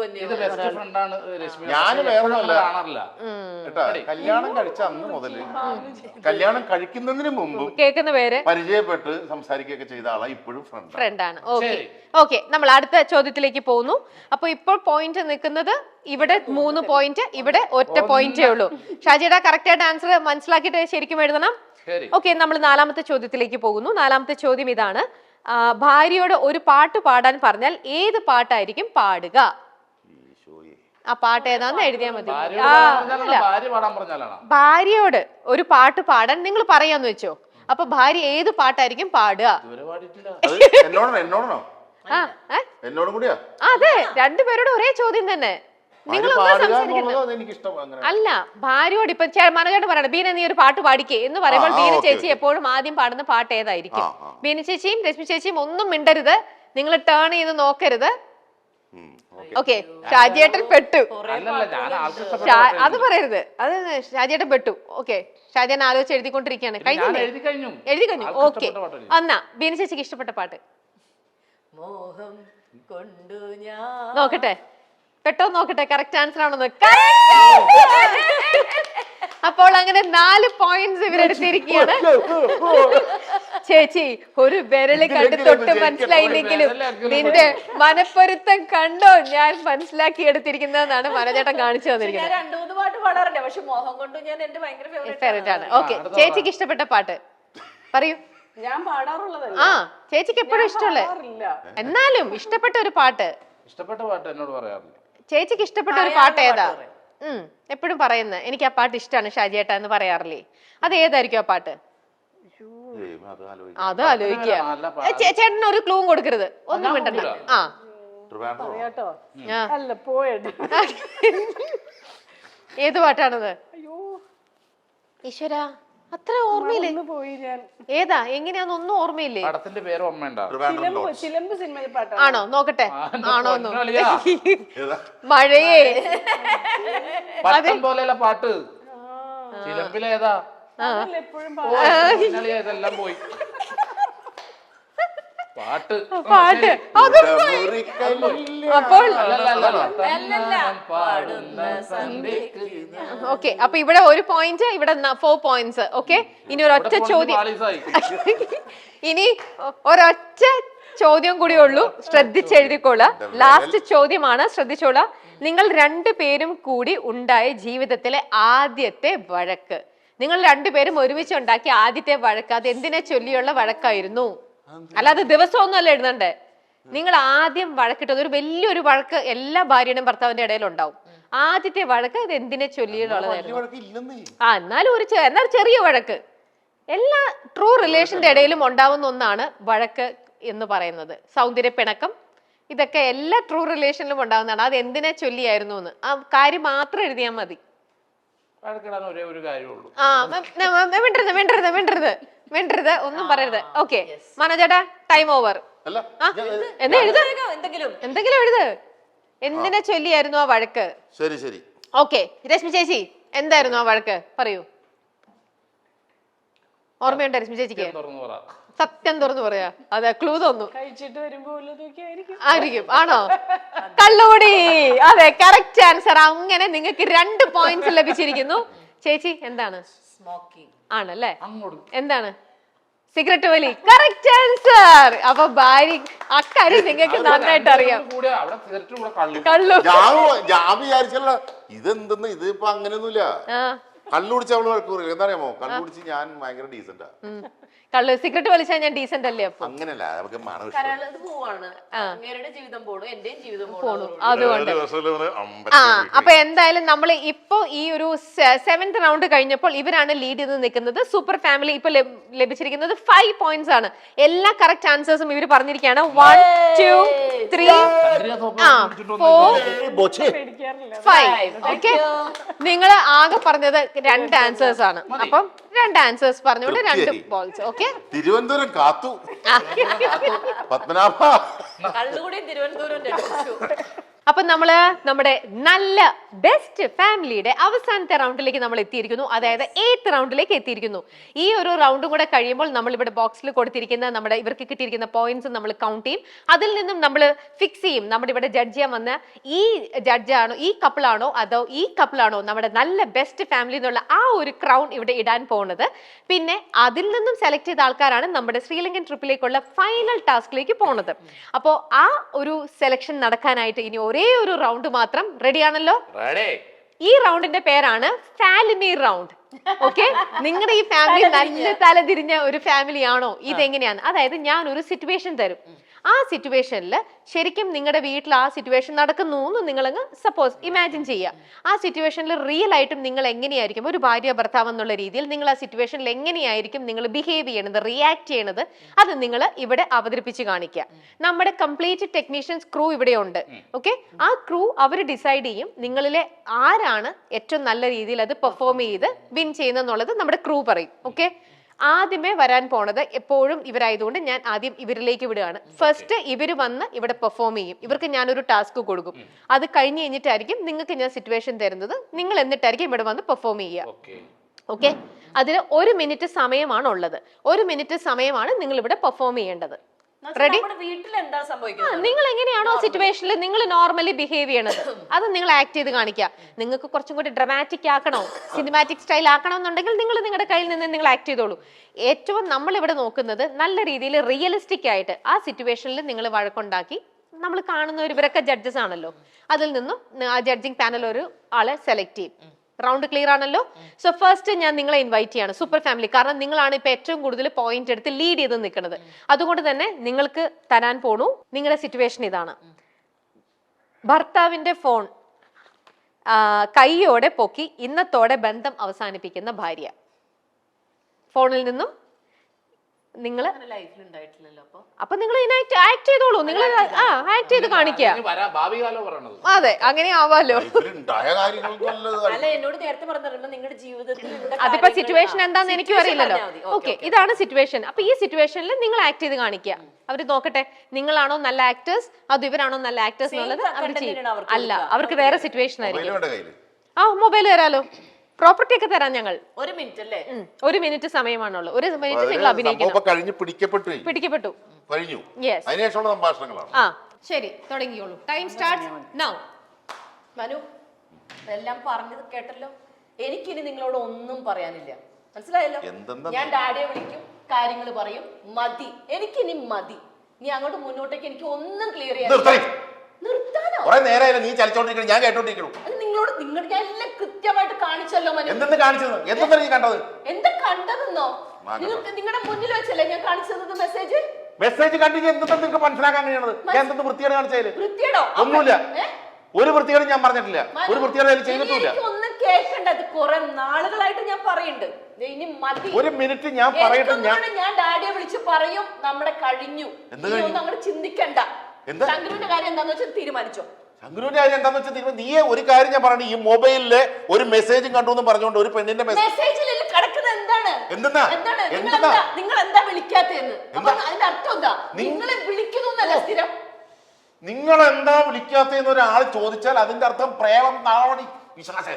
ഞാൻ വേറൊന്നുമല്ല കേട്ടാ. കല്യാണം കഴിച്ച അന്ന് മുതല് കല്യാണം കഴിക്കുന്നതിന് മുമ്പ് കേൾക്കുന്ന പേര് പരിചയപ്പെട്ട് സംസാരിക്കുകയൊക്കെ ചെയ്ത ആളാ ഇപ്പോഴും ഫ്രണ്ടാണ്. ഓക്കെ നമ്മൾ അടുത്ത ചോദ്യത്തിലേക്ക് പോകുന്നു. അപ്പൊ ഇപ്പോൾ പോയിന്റ് നിൽക്കുന്നത് ഇവിടെ 3 പോയിന്റ്, ഇവിടെ ഒറ്റ പോയിന്റേ ഉള്ളൂ. ഷാജിയുടെ കറക്റ്റ് ആയിട്ട് ആൻസർ മനസ്സിലാക്കിയിട്ട് ശരിക്കും എഴുതണം. ഓക്കെ നമ്മൾ 4ാമത്തെ ചോദ്യത്തിലേക്ക് പോകുന്നു. 4ാമത്തെ ചോദ്യം ഇതാണ്. ഭാര്യയോട് ഒരു പാട്ട് പാടാൻ പറഞ്ഞാൽ ഏത് പാട്ടായിരിക്കും പാടുക? ആ പാട്ട് ഏതാന്ന് എഴുതിയാൽ മതി. ഭാര്യയോട് ഒരു പാട്ട് പാടാൻ നിങ്ങൾ പറയാന്ന് വെച്ചോ. അപ്പൊ ഭാര്യ ഏത് പാട്ടായിരിക്കും പാടുക? എന്നോടും കൂടിയാ? അതെ രണ്ടുപേരോട് ഒരേ ചോദ്യം തന്നെ. അല്ല ഭാര്യയോട് ഇപ്പൊ മനോജേട്ടൻ പറയണം ബീന നീ ഒരു പാട്ട് പാടിക്കേ എന്ന് പറയുമ്പോൾ ബീന ചേച്ചി എപ്പോഴും ആദ്യം പാടുന്ന പാട്ട് ഏതായിരിക്കും? ബീന ചേച്ചിയും രശ്മി ചേച്ചിയും ഒന്നും മിണ്ടരുത്, നിങ്ങൾ ടേൺ ചെയ്ത് നോക്കരുത്. ഓക്കെ ഷാജിയേട്ടൻ പെട്ടു. അത് പറയരുത്, അത് ഷാജിയേട്ടൻ പെട്ടു. ഓക്കെ ഷാജിയേട്ടൻ ആലോചിച്ച് എഴുതിക്കൊണ്ടിരിക്കുകയാണ്. എഴുതി കഴിഞ്ഞു. ഓക്കെ എന്നാ ബീന ചേച്ചിക്ക് ഇഷ്ടപ്പെട്ട പാട്ട് നോക്കട്ടെ, പെട്ടോ നോക്കട്ടെ കറക്റ്റ് ആൻസർ ആണെന്ന്. അപ്പോൾ അങ്ങനെ 4 പോയിന്റ്സ് ഇവരെടുത്തിരിക്കുകയാണ്. ചേച്ചി ഒരു വിരല് കണ്ട് തൊട്ട് മനസ്സിലായില്ലെങ്കിലും നിന്റെ മനപ്പൊരുത്തം കണ്ടോ ഞാൻ മനസ്സിലാക്കി എടുത്തിരിക്കുന്നതെന്നാണ് മനോജേട്ടൻ കാണിച്ചു തന്നിരിക്കുന്നത്. ഞാൻ 2-3 പാട്ട് പാടാറുണ്ട്, പക്ഷെ മോഹം കൊണ്ട് ഞാൻ എന്റെ ഭയങ്കര ഫേവറേറ്റ് ആണ്. ഓക്കെ, ചേച്ചിക്ക് ഇഷ്ടപ്പെട്ട പാട്ട് പറയൂ. ഞാൻ പാടാറുള്ളതല്ല. ആ ചേച്ചിക്ക് എപ്പോഴും ഇഷ്ടമുള്ള എന്നാലും ഇഷ്ടപ്പെട്ട ഒരു പാട്ട്. ഇഷ്ടപ്പെട്ട പാട്ട് എന്നോട് പറയാറില്ല. ചേച്ചിക്ക് ഇഷ്ടപ്പെട്ട ഒരു പാട്ട് ഏതാ? എപ്പോഴും പറയുന്നത് എനിക്ക് ആ പാട്ട് ഇഷ്ടമാണ് ഷാജിയേട്ടാ എന്ന് പറയാറില്ലേ, അത് ഏതായിരിക്കും ആ പാട്ട്? അത് ആലോചിക്കുക. ചേട്ടന് ഒരു ക്ലൂ കൊടുക്കരുത്, ഒന്നും വേണ്ടണ്ട. ആ ഏത് പാട്ടാണത്? ഈശ്വര അത്ര ഓർമ്മയില്ലേ? ഏതാ എങ്ങനെയാന്നൊന്നും ഓർമ്മയില്ലേ? പടത്തിന്റെ പേര് ഓർമ്മയുണ്ടോ? ആണോ നോക്കട്ടെ. ആണോ മഴയേ പട്ടം പോലെയുള്ള പാട്ട് ചിലമ്പിലേതാ? ഇതെല്ലാം പോയി പാട്ട് പാട്ട് അപ്പോൾ ഓക്കെ. അപ്പൊ ഇവിടെ 1 പോയിന്റ്, ഇവിടെ 4 പോയിന്റ്സ്. ഓക്കെ, ഇനി ഒരൊറ്റ ചോദ്യം, ഇനി ഒരൊറ്റ ചോദ്യം കൂടി ഉള്ളൂ. ശ്രദ്ധിച്ചെഴുതിക്കോളാം. ലാസ്റ്റ് ചോദ്യമാണ്, ശ്രദ്ധിച്ചോളാം. നിങ്ങൾ 2 പേരും കൂടി ഉണ്ടായ ജീവിതത്തിലെ ആദ്യത്തെ വഴക്ക്, നിങ്ങൾ 2 പേരും ഒരുമിച്ച് ഉണ്ടാക്കിയ ആദ്യത്തെ വഴക്ക്, അത് എന്തിനെ ചൊല്ലിയുള്ള വഴക്കായിരുന്നു? അല്ലാതെ ദിവസമൊന്നും അല്ല എഴുതണ്ടേ. നിങ്ങൾ ആദ്യം വഴക്കിട്ടത് ഒരു വലിയൊരു വഴക്ക് എല്ലാ ഭാര്യയുടെയും ഭർത്താവിന്റെ ഇടയിൽ ഉണ്ടാവും. ആദ്യത്തെ വഴക്ക് ഇത് എന്തിനെ ചൊല്ലിയുള്ളതായിരുന്നു? എന്നാലും എന്നാൽ ചെറിയ വഴക്ക് എല്ലാ ട്രൂ റിലേഷന്റെ ഇടയിലും ഉണ്ടാവുന്ന ഒന്നാണ് വഴക്ക് എന്ന് പറയുന്നത്. സൗന്ദര്യ പിണക്കം, ഇതൊക്കെ എല്ലാ ട്രൂ റിലേഷനിലും ഉണ്ടാവുന്നതാണ്. അത് എന്തിനെ ചൊല്ലിയായിരുന്നു എന്ന് ആ കാര്യം മാത്രം എഴുതിയാൽ മതി. വേണ്ടരുത് ഒന്നും പറയരുത്. ഓക്കെ മനോജേട്ടാ, ടൈം ഓവർ. എന്തെങ്കിലും എഴുത്. എന്തിനെ ചൊല്ലിയായിരുന്നു ആ വഴക്ക്? ശരി ശരി. ഓക്കെ രശ്മി ചേച്ചി, എന്തായിരുന്നു ആ വഴക്ക്? പറയൂ. ഓർമ്മയുണ്ടോ രശ്മി ചേച്ചിക്ക്? സത്യം തുറന്നു പറയാ. അതെ, ക്ലൂ തന്നു. ആയിരിക്കും. ആണോ? കള്ളുകൂടി. അതെ, കറക്റ്റ് ആൻസർ. അങ്ങനെ നിങ്ങൾക്ക് 2 പോയിന്റ്സ് ലഭിച്ചിരിക്കുന്നു. ചേച്ചി എന്താണ്? സ്മോക്കിംഗ് ആണല്ലേ? എന്താണ്? സിഗരറ്റ് വലി. Correct answer. അപ്പൊ ഭാര്യ അക്കാര്യം നിങ്ങൾക്ക് നന്നായിട്ട് അറിയാം. കള്ളു. ഞാൻ വിചാരിച്ചല്ല ഇതെന്തെന്ന്, ഇതിപ്പോ അങ്ങനെയൊന്നുമില്ല. കള്ളു കുടിച്ച് അവള് വഴക്ക് പറയില്ല. എന്താ അറിയാമോ, കള്ളു കുടിച്ച് ഞാൻ ഭയങ്കര ഡീസന്റാ. കള്ളു സിഗരറ്റ് വലിച്ചാൽ ഞാൻ ഡീസന്റ് അല്ലേ? അപ്പൊ അങ്ങനല്ല, നമുക്ക് ജീവിതം പോണു, എന്റെയും ജീവിതം പോണു. അതുകൊണ്ട് അപ്പൊ എന്തായാലും നമ്മൾ ഇപ്പൊ ഈ ഒരു 7th റൗണ്ട് കഴിഞ്ഞപ്പോൾ ഇവരാണ് ലീഡ് ചെയ്ത് നിൽക്കുന്നത്. സൂപ്പർ ഫാമിലി ഇപ്പൊ ലഭിച്ചിരിക്കുന്നത് 5 പോയിന്റ്സ് ആണ്. എല്ലാ കറക്റ്റ് ആൻസേഴ്സും ഇവര് പറഞ്ഞിരിക്കുകയാണ്. 1 2 3 4 5. ഓക്കെ, നിങ്ങൾ ആകെ പറഞ്ഞത് 2 ആൻസേഴ്സ് ആണ്. അപ്പം 2 ആൻസേഴ്സ് പറഞ്ഞുകൊണ്ട് 2 ബോൾസ്. ഓക്കെ, തിരുവനന്തപുരം കാത്തു. പത്മനാഭ കള്ളുകൂടി തിരുവനന്തപുരം. അപ്പൊ നമ്മള് നമ്മുടെ നല്ല ബെസ്റ്റ് ഫാമിലിയുടെ അവസാനത്തെ റൗണ്ടിലേക്ക് നമ്മൾ എത്തിയിരിക്കുന്നു. അതായത് 8th റൗണ്ടിലേക്ക് എത്തിയിരിക്കുന്നു. ഈ ഒരു റൗണ്ടും കൂടെ കഴിയുമ്പോൾ നമ്മൾ ഇവിടെ ബോക്സിൽ കൊടുത്തിരിക്കുന്ന നമ്മുടെ ഇവർക്ക് കിട്ടിയിരിക്കുന്ന പോയിന്റ്സ് നമ്മൾ കൗണ്ട് ചെയ്യും. അതിൽ നിന്നും നമ്മൾ ഫിക്സ് ചെയ്യും നമ്മുടെ ഇവിടെ ജഡ്ജ് ചെയ്യാൻ വന്ന ഈ ജഡ്ജാണോ, ഈ കപ്പിളാണോ, അതോ ഈ കപ്പിളാണോ നമ്മുടെ നല്ല ബെസ്റ്റ് ഫാമിലി എന്നുള്ള ആ ഒരു ക്രൗൺ ഇവിടെ ഇടാൻ പോകുന്നത്. പിന്നെ അതിൽ നിന്നും സെലക്ട് ചെയ്ത ആൾക്കാരാണ് നമ്മുടെ ശ്രീലങ്കൻ ട്രിപ്പിലേക്കുള്ള ഫൈനൽ ടാസ്കിലേക്ക് പോകുന്നത്. അപ്പോൾ ആ ഒരു സെലക്ഷൻ നടക്കാനായിട്ട് ഇനി ഒരേ ഒരു റൗണ്ട് മാത്രം. റെഡിയാണല്ലോ? ഈ റൗണ്ടിന്റെ പേരാണ് ഫാമിലി റൗണ്ട്. ഓക്കെ, നിങ്ങളുടെ ഈ ഫാമിലി നല്ല തലതിരിഞ്ഞ ഒരു ഫാമിലി ആണോ? ഇതെങ്ങനെയാണ്? അതായത് ഞാൻ ഒരു സിറ്റുവേഷൻ തരും. ആ സിറ്റുവേഷനിൽ ശരിക്കും നിങ്ങളുടെ വീട്ടിൽ ആ സിറ്റുവേഷൻ നടക്കുന്നു എന്ന് നിങ്ങളങ്ങ് സപ്പോസ് ഇമാജിൻ ചെയ്യുക. ആ സിറ്റുവേഷനിൽ റിയൽ ആയിട്ടും നിങ്ങൾ എങ്ങനെയായിരിക്കും ഒരു ഭാര്യ ഭർത്താവ് എന്നുള്ള രീതിയിൽ നിങ്ങൾ ആ സിറ്റുവേഷനിൽ എങ്ങനെയായിരിക്കും നിങ്ങൾ ബിഹേവ് ചെയ്യണത്, റിയാക്ട് ചെയ്യണത്, അത് നിങ്ങൾ ഇവിടെ അവതരിപ്പിച്ച് കാണിക്കുക. നമ്മുടെ കംപ്ലീറ്റ് ടെക്നീഷ്യൻസ് ക്രൂ ഇവിടെ ഉണ്ട്. ഓക്കെ, ആ ക്രൂ അവർ ഡിസൈഡ് ചെയ്യും നിങ്ങളിലെ ആരാണ് ഏറ്റവും നല്ല രീതിയിൽ അത് പെർഫോം ചെയ്ത് വിൻ ചെയ്യുന്നെന്നുള്ളത് നമ്മുടെ ക്രൂ പറയും. ഓക്കെ, ആദ്യമേ വരാൻ പോണത് എപ്പോഴും ഇവരായതുകൊണ്ട് ഞാൻ ആദ്യം ഇവരിലേക്ക് വിടുകയാണ്. ഫസ്റ്റ് ഇവർ വന്ന് ഇവിടെ പെർഫോം ചെയ്യും. ഇവർക്ക് ഞാനൊരു ടാസ്ക് കൊടുക്കും. അത് കഴിഞ്ഞ് കഴിഞ്ഞിട്ടായിരിക്കും നിങ്ങൾക്ക് ഞാൻ സിറ്റുവേഷൻ തരുന്നത്. നിങ്ങൾ എന്നിട്ടായിരിക്കും ഇവിടെ വന്ന് പെർഫോം ചെയ്യുക. ഓക്കെ, അതിന് 1 മിനിറ്റ് സമയമാണ് ഉള്ളത്. 1 മിനിറ്റ് സമയമാണ് നിങ്ങൾ ഇവിടെ പെർഫോം ചെയ്യേണ്ടത്. റെഡി? വീട്ടിൽ എന്താ സംഭവിക്കുന്നത്? നിങ്ങൾ എങ്ങനെയാണോ സിറ്റുവേഷനിൽ നിങ്ങൾ നോർമലി ബിഹേവ് ചെയ്യണത് അത് നിങ്ങൾ ആക്ട് ചെയ്ത് കാണിക്കുക. നിങ്ങൾക്ക് കുറച്ചും കൂടി ഡ്രമാറ്റിക് ആക്കണോ, സിനിമാറ്റിക് സ്റ്റൈൽ ആക്കണം എന്നുണ്ടെങ്കിൽ നിങ്ങൾ നിങ്ങളുടെ കയ്യിൽ നിന്ന് നിങ്ങൾ ആക്ട് ചെയ്തോളൂ. ഏറ്റവും നമ്മൾ ഇവിടെ നോക്കുന്നത് നല്ല രീതിയിൽ റിയലിസ്റ്റിക് ആയിട്ട് ആ സിറ്റുവേഷനിൽ നിങ്ങൾ വഴക്കുണ്ടാക്കി, നമ്മൾ കാണുന്നവർ ഇവരൊക്കെ ജഡ്ജസ് ആണല്ലോ, അതിൽ നിന്നും ആ ജഡ്ജിങ് പാനൽ ഒരു ആളെ സെലക്ട് ചെയ്യും. റൗണ്ട് ക്ലിയർ ആണല്ലോ. സോ ഫസ്റ്റ് ഞാൻ നിങ്ങളെ ഇൻവൈറ്റ് ചെയ്യാണ്, സൂപ്പർ ഫാമിലി. കാരണം നിങ്ങളാണ് ഇപ്പൊ ഏറ്റവും കൂടുതൽ പോയിന്റ് എടുത്ത് ലീഡ് ചെയ്ത് നിൽക്കുന്നത്. അതുകൊണ്ട് തന്നെ നിങ്ങൾക്ക് തരാൻ പോണു നിങ്ങളുടെ സിറ്റുവേഷൻ ഇതാണ്. ഭർത്താവിന്റെ ഫോൺ കൈയോടെ പൊക്കി ഇന്നത്തോടെ ബന്ധം അവസാനിപ്പിക്കുന്ന ഭാര്യ. ഫോണിൽ നിന്നും നിങ്ങൾ ലൈഫിൽ ഉണ്ടായിട്ടില്ലല്ലോ. അപ്പൊ നിങ്ങൾ ഇതിനായിട്ട് ആക്ട് ചെയ്തോളൂ. നിങ്ങൾ ആക്ട് ചെയ്ത് കാണിക്കുക. അതെ, അങ്ങനെ ആവാലോ. അല്ല, എന്നോട് നേരത്തെ പറഞ്ഞിരുന്നു നിങ്ങളുടെ ജീവിതത്തിൽ അതിപ്പോ സിറ്റുവേഷൻ എന്താന്ന് എനിക്കും അറിയില്ലല്ലോ. ഓക്കെ, ഇതാണ് സിറ്റുവേഷൻ. അപ്പൊ ഈ സിറ്റുവേഷനിൽ നിങ്ങൾ ആക്ട് ചെയ്ത് കാണിക്കുക. അവര് നോക്കട്ടെ നിങ്ങളാണോ നല്ല ആക്ടേഴ്സ് അതോ ഇവരാണോ നല്ല ആക്ടേഴ്സ് എന്നുള്ളത് അവർ ചെയ്യും. അല്ല, അവർക്ക് വേറെ സിറ്റുവേഷൻ ആയിരിക്കും. മൊബൈൽ തരാലോ, പ്രോപ്പർട്ടി ഒക്കെ തരാം ഞങ്ങൾ. 1 മിനിറ്റ് അല്ലേ? 1 മിനിറ്റ് സമയമാണുള്ളൂ. 1 മിനിറ്റ് നിങ്ങൾ അഭിനയിക്കണം. പിടിക്കപ്പെട്ടു. ശരി, തുടങ്ങിയോളൂ. Time starts now. മനു, എല്ലാം പറഞ്ഞത് കേട്ടല്ലോ. എനിക്കിനി നിങ്ങളോട് ഒന്നും പറയാനില്ല, മനസ്സിലായല്ലോ? ഞാൻ ഡാഡിയെ വിളിക്കും, കാര്യങ്ങൾ പറയും. മതി, എനിക്കിനി മതി. നീ അങ്ങോട്ട് മുന്നോട്ടേക്ക് എനിക്ക് ഒന്നും ക്ലിയർ ചെയ്യാൻ. നിർത്താനോ? നീ ചലിച്ചോണ്ടിരിക്കണം, ഞാൻ കേട്ടോണ്ടിരിക്കണം. നിങ്ങളോട് ഞാൻ എല്ലാം കൃത്യമായിട്ട് കാണിച്ചല്ലോ. എന്തെന്ന് കാണിച്ചത്? എന്താ നീ കണ്ടത്? എന്താ കണ്ടതെന്നോ? നിങ്ങൾക്ക് നിങ്ങളുടെ മുന്നിൽ വെച്ചല്ലേ ഞാൻ കാണിച്ചത് മെസ്സേജ്. മെസ്സേജ് കണ്ടിട്ട് എന്തെന്ന് നിങ്ങൾക്ക് മനസ്സിലാക്കാൻ കഴിയണത്? ഞാൻ എന്തെന്ന് വൃത്തിയാണ് കാണിച്ചതില്? വൃത്തിയോടോ? ഒന്നുമില്ല, ഒരു വൃത്തിയോടും ഞാൻ പറഞ്ഞിട്ടില്ല, ഒരു വൃത്തിയോടെ ചെയ്തിട്ടില്ല. ഒന്നും കേൾക്കണ്ടത് കുറെ നാളുകളായിട്ട് ഞാൻ പറയുന്നുണ്ട്. ഇനി മതി, ഒരു മിനിറ്റ് ഞാൻ പറയട്ടെ. ഞാൻ ഡാഡിയെ വിളിച്ച് പറയും നമ്മുടെ കഴിഞ്ഞു. ഒന്നും അങ്ങോട്ട് ചിന്തിക്കണ്ട. ശങ്കുവിന്റെ കാര്യം എന്താന്ന് വെച്ചാൽ തീരുമാനിച്ചോ? ശങ്കുവിന്റെ കാര്യം എന്താന്ന് വെച്ചാൽ നീ ഒരു കാര്യം ഞാൻ പറഞ്ഞു. ഈ മൊബൈലില് ഒരു മെസ്സേജും കണ്ടു എന്ന് പറഞ്ഞുകൊണ്ട് ഒരു പെണ്ണിന്റെ മെസ്സേജിൽ കിടക്കുന്നത് എന്താണ്? നിങ്ങൾ എന്താ വിളിക്കാത്തെന്ന്? അതിന്റെ അർത്ഥം എന്താ? നിങ്ങളെ വിളിക്കുന്നല്ല സ്ഥിരം. നിങ്ങൾ എന്താ വിളിക്കാത്തെന്ന് ഒരാൾ ചോദിച്ചാൽ അതിന്റെ അർത്ഥം പ്രേമം നാളെ വിശ്വാസം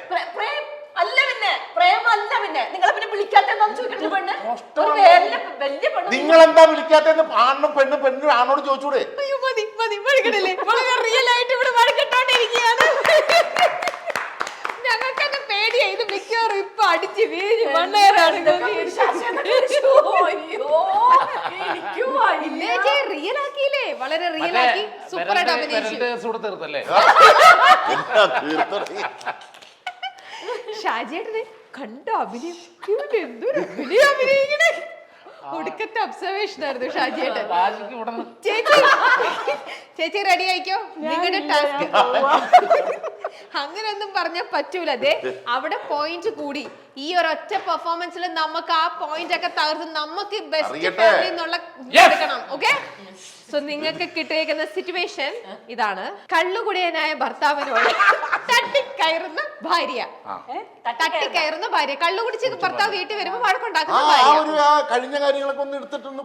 അല്ല. പിന്നെ പ്രേമല്ല. പിന്നെ നിങ്ങളെ പിന്നെ വിളിക്കാത്തെന്താന്ന് ചോദിക്കുന്നത് പെണ്ണ്. വലിയ പെണ്ണ് നിങ്ങൾ എന്താ വിളിക്കാത്തെന്ന് ആണും പെണ്ണും പെണ്ണും ആണോട് ചോദിച്ചൂടെ? റിയൽ ആയിട്ട് ഇവിടെ വഴക്കിട്ടോണ്ടിരിക്കുകയാണ്. ഞങ്ങൾക്കൊക്കെ പേടിയായി. ഇത് മിക്കവാറും ഇപ്പൊ അടിച്ച് വീഴ് മണ്ണേറാണ്. റിയൽ ആക്കിയില്ലേ, വളരെ റിയൽ ആക്കി. സൂപ്പർ ആയിട്ട് അഭിനയിച്ചു. ഷാജിയേട്ടനെ കണ്ടോ അഭിനയം? എന്തൊരു അഭിനയം അഭിനയിക്കണേ. ഒടുക്കത്തെ ഒബ്സർവേഷൻ ആയിരുന്നു ഷാജിയേട്ടൻ. ചേച്ചി റെഡി ആയിക്കോ, നിങ്ങളുടെ ടാസ്ക്. അങ്ങനൊന്നും പറഞ്ഞാൽ പറ്റൂല. അതെ, അവിടെ പോയിന്റ് കൂടി. ഈ ഒരൊറ്റ പെർഫോമൻസിൽ നമുക്ക് ആ പോയിന്റ് ഒക്കെ തകർത്ത് നമുക്ക് ബെസ്റ്റ് ഫാമിലി എന്നുള്ള എടുക്കണം. ഓക്കെ, സോ നിങ്ങൾക്ക് കിട്ടിയേക്കുന്ന സിറ്റുവേഷൻ ഇതാണ്. കള്ളുകുടിയനായ ഭർത്താവിനോട് തട്ടിക്കയറുന്ന ഭാര്യ. തട്ടിക്കയറുന്ന ഭാര്യ, കള്ളു കുടിച്ച് ഭർത്താവ് വീട്ടിൽ വരുമ്പോ വഴക്കുണ്ടാക്കുന്ന ഭാര്യ. കഴിഞ്ഞ കാര്യങ്ങളൊക്കെ ഒന്ന് എടുത്തിട്ടൊന്ന്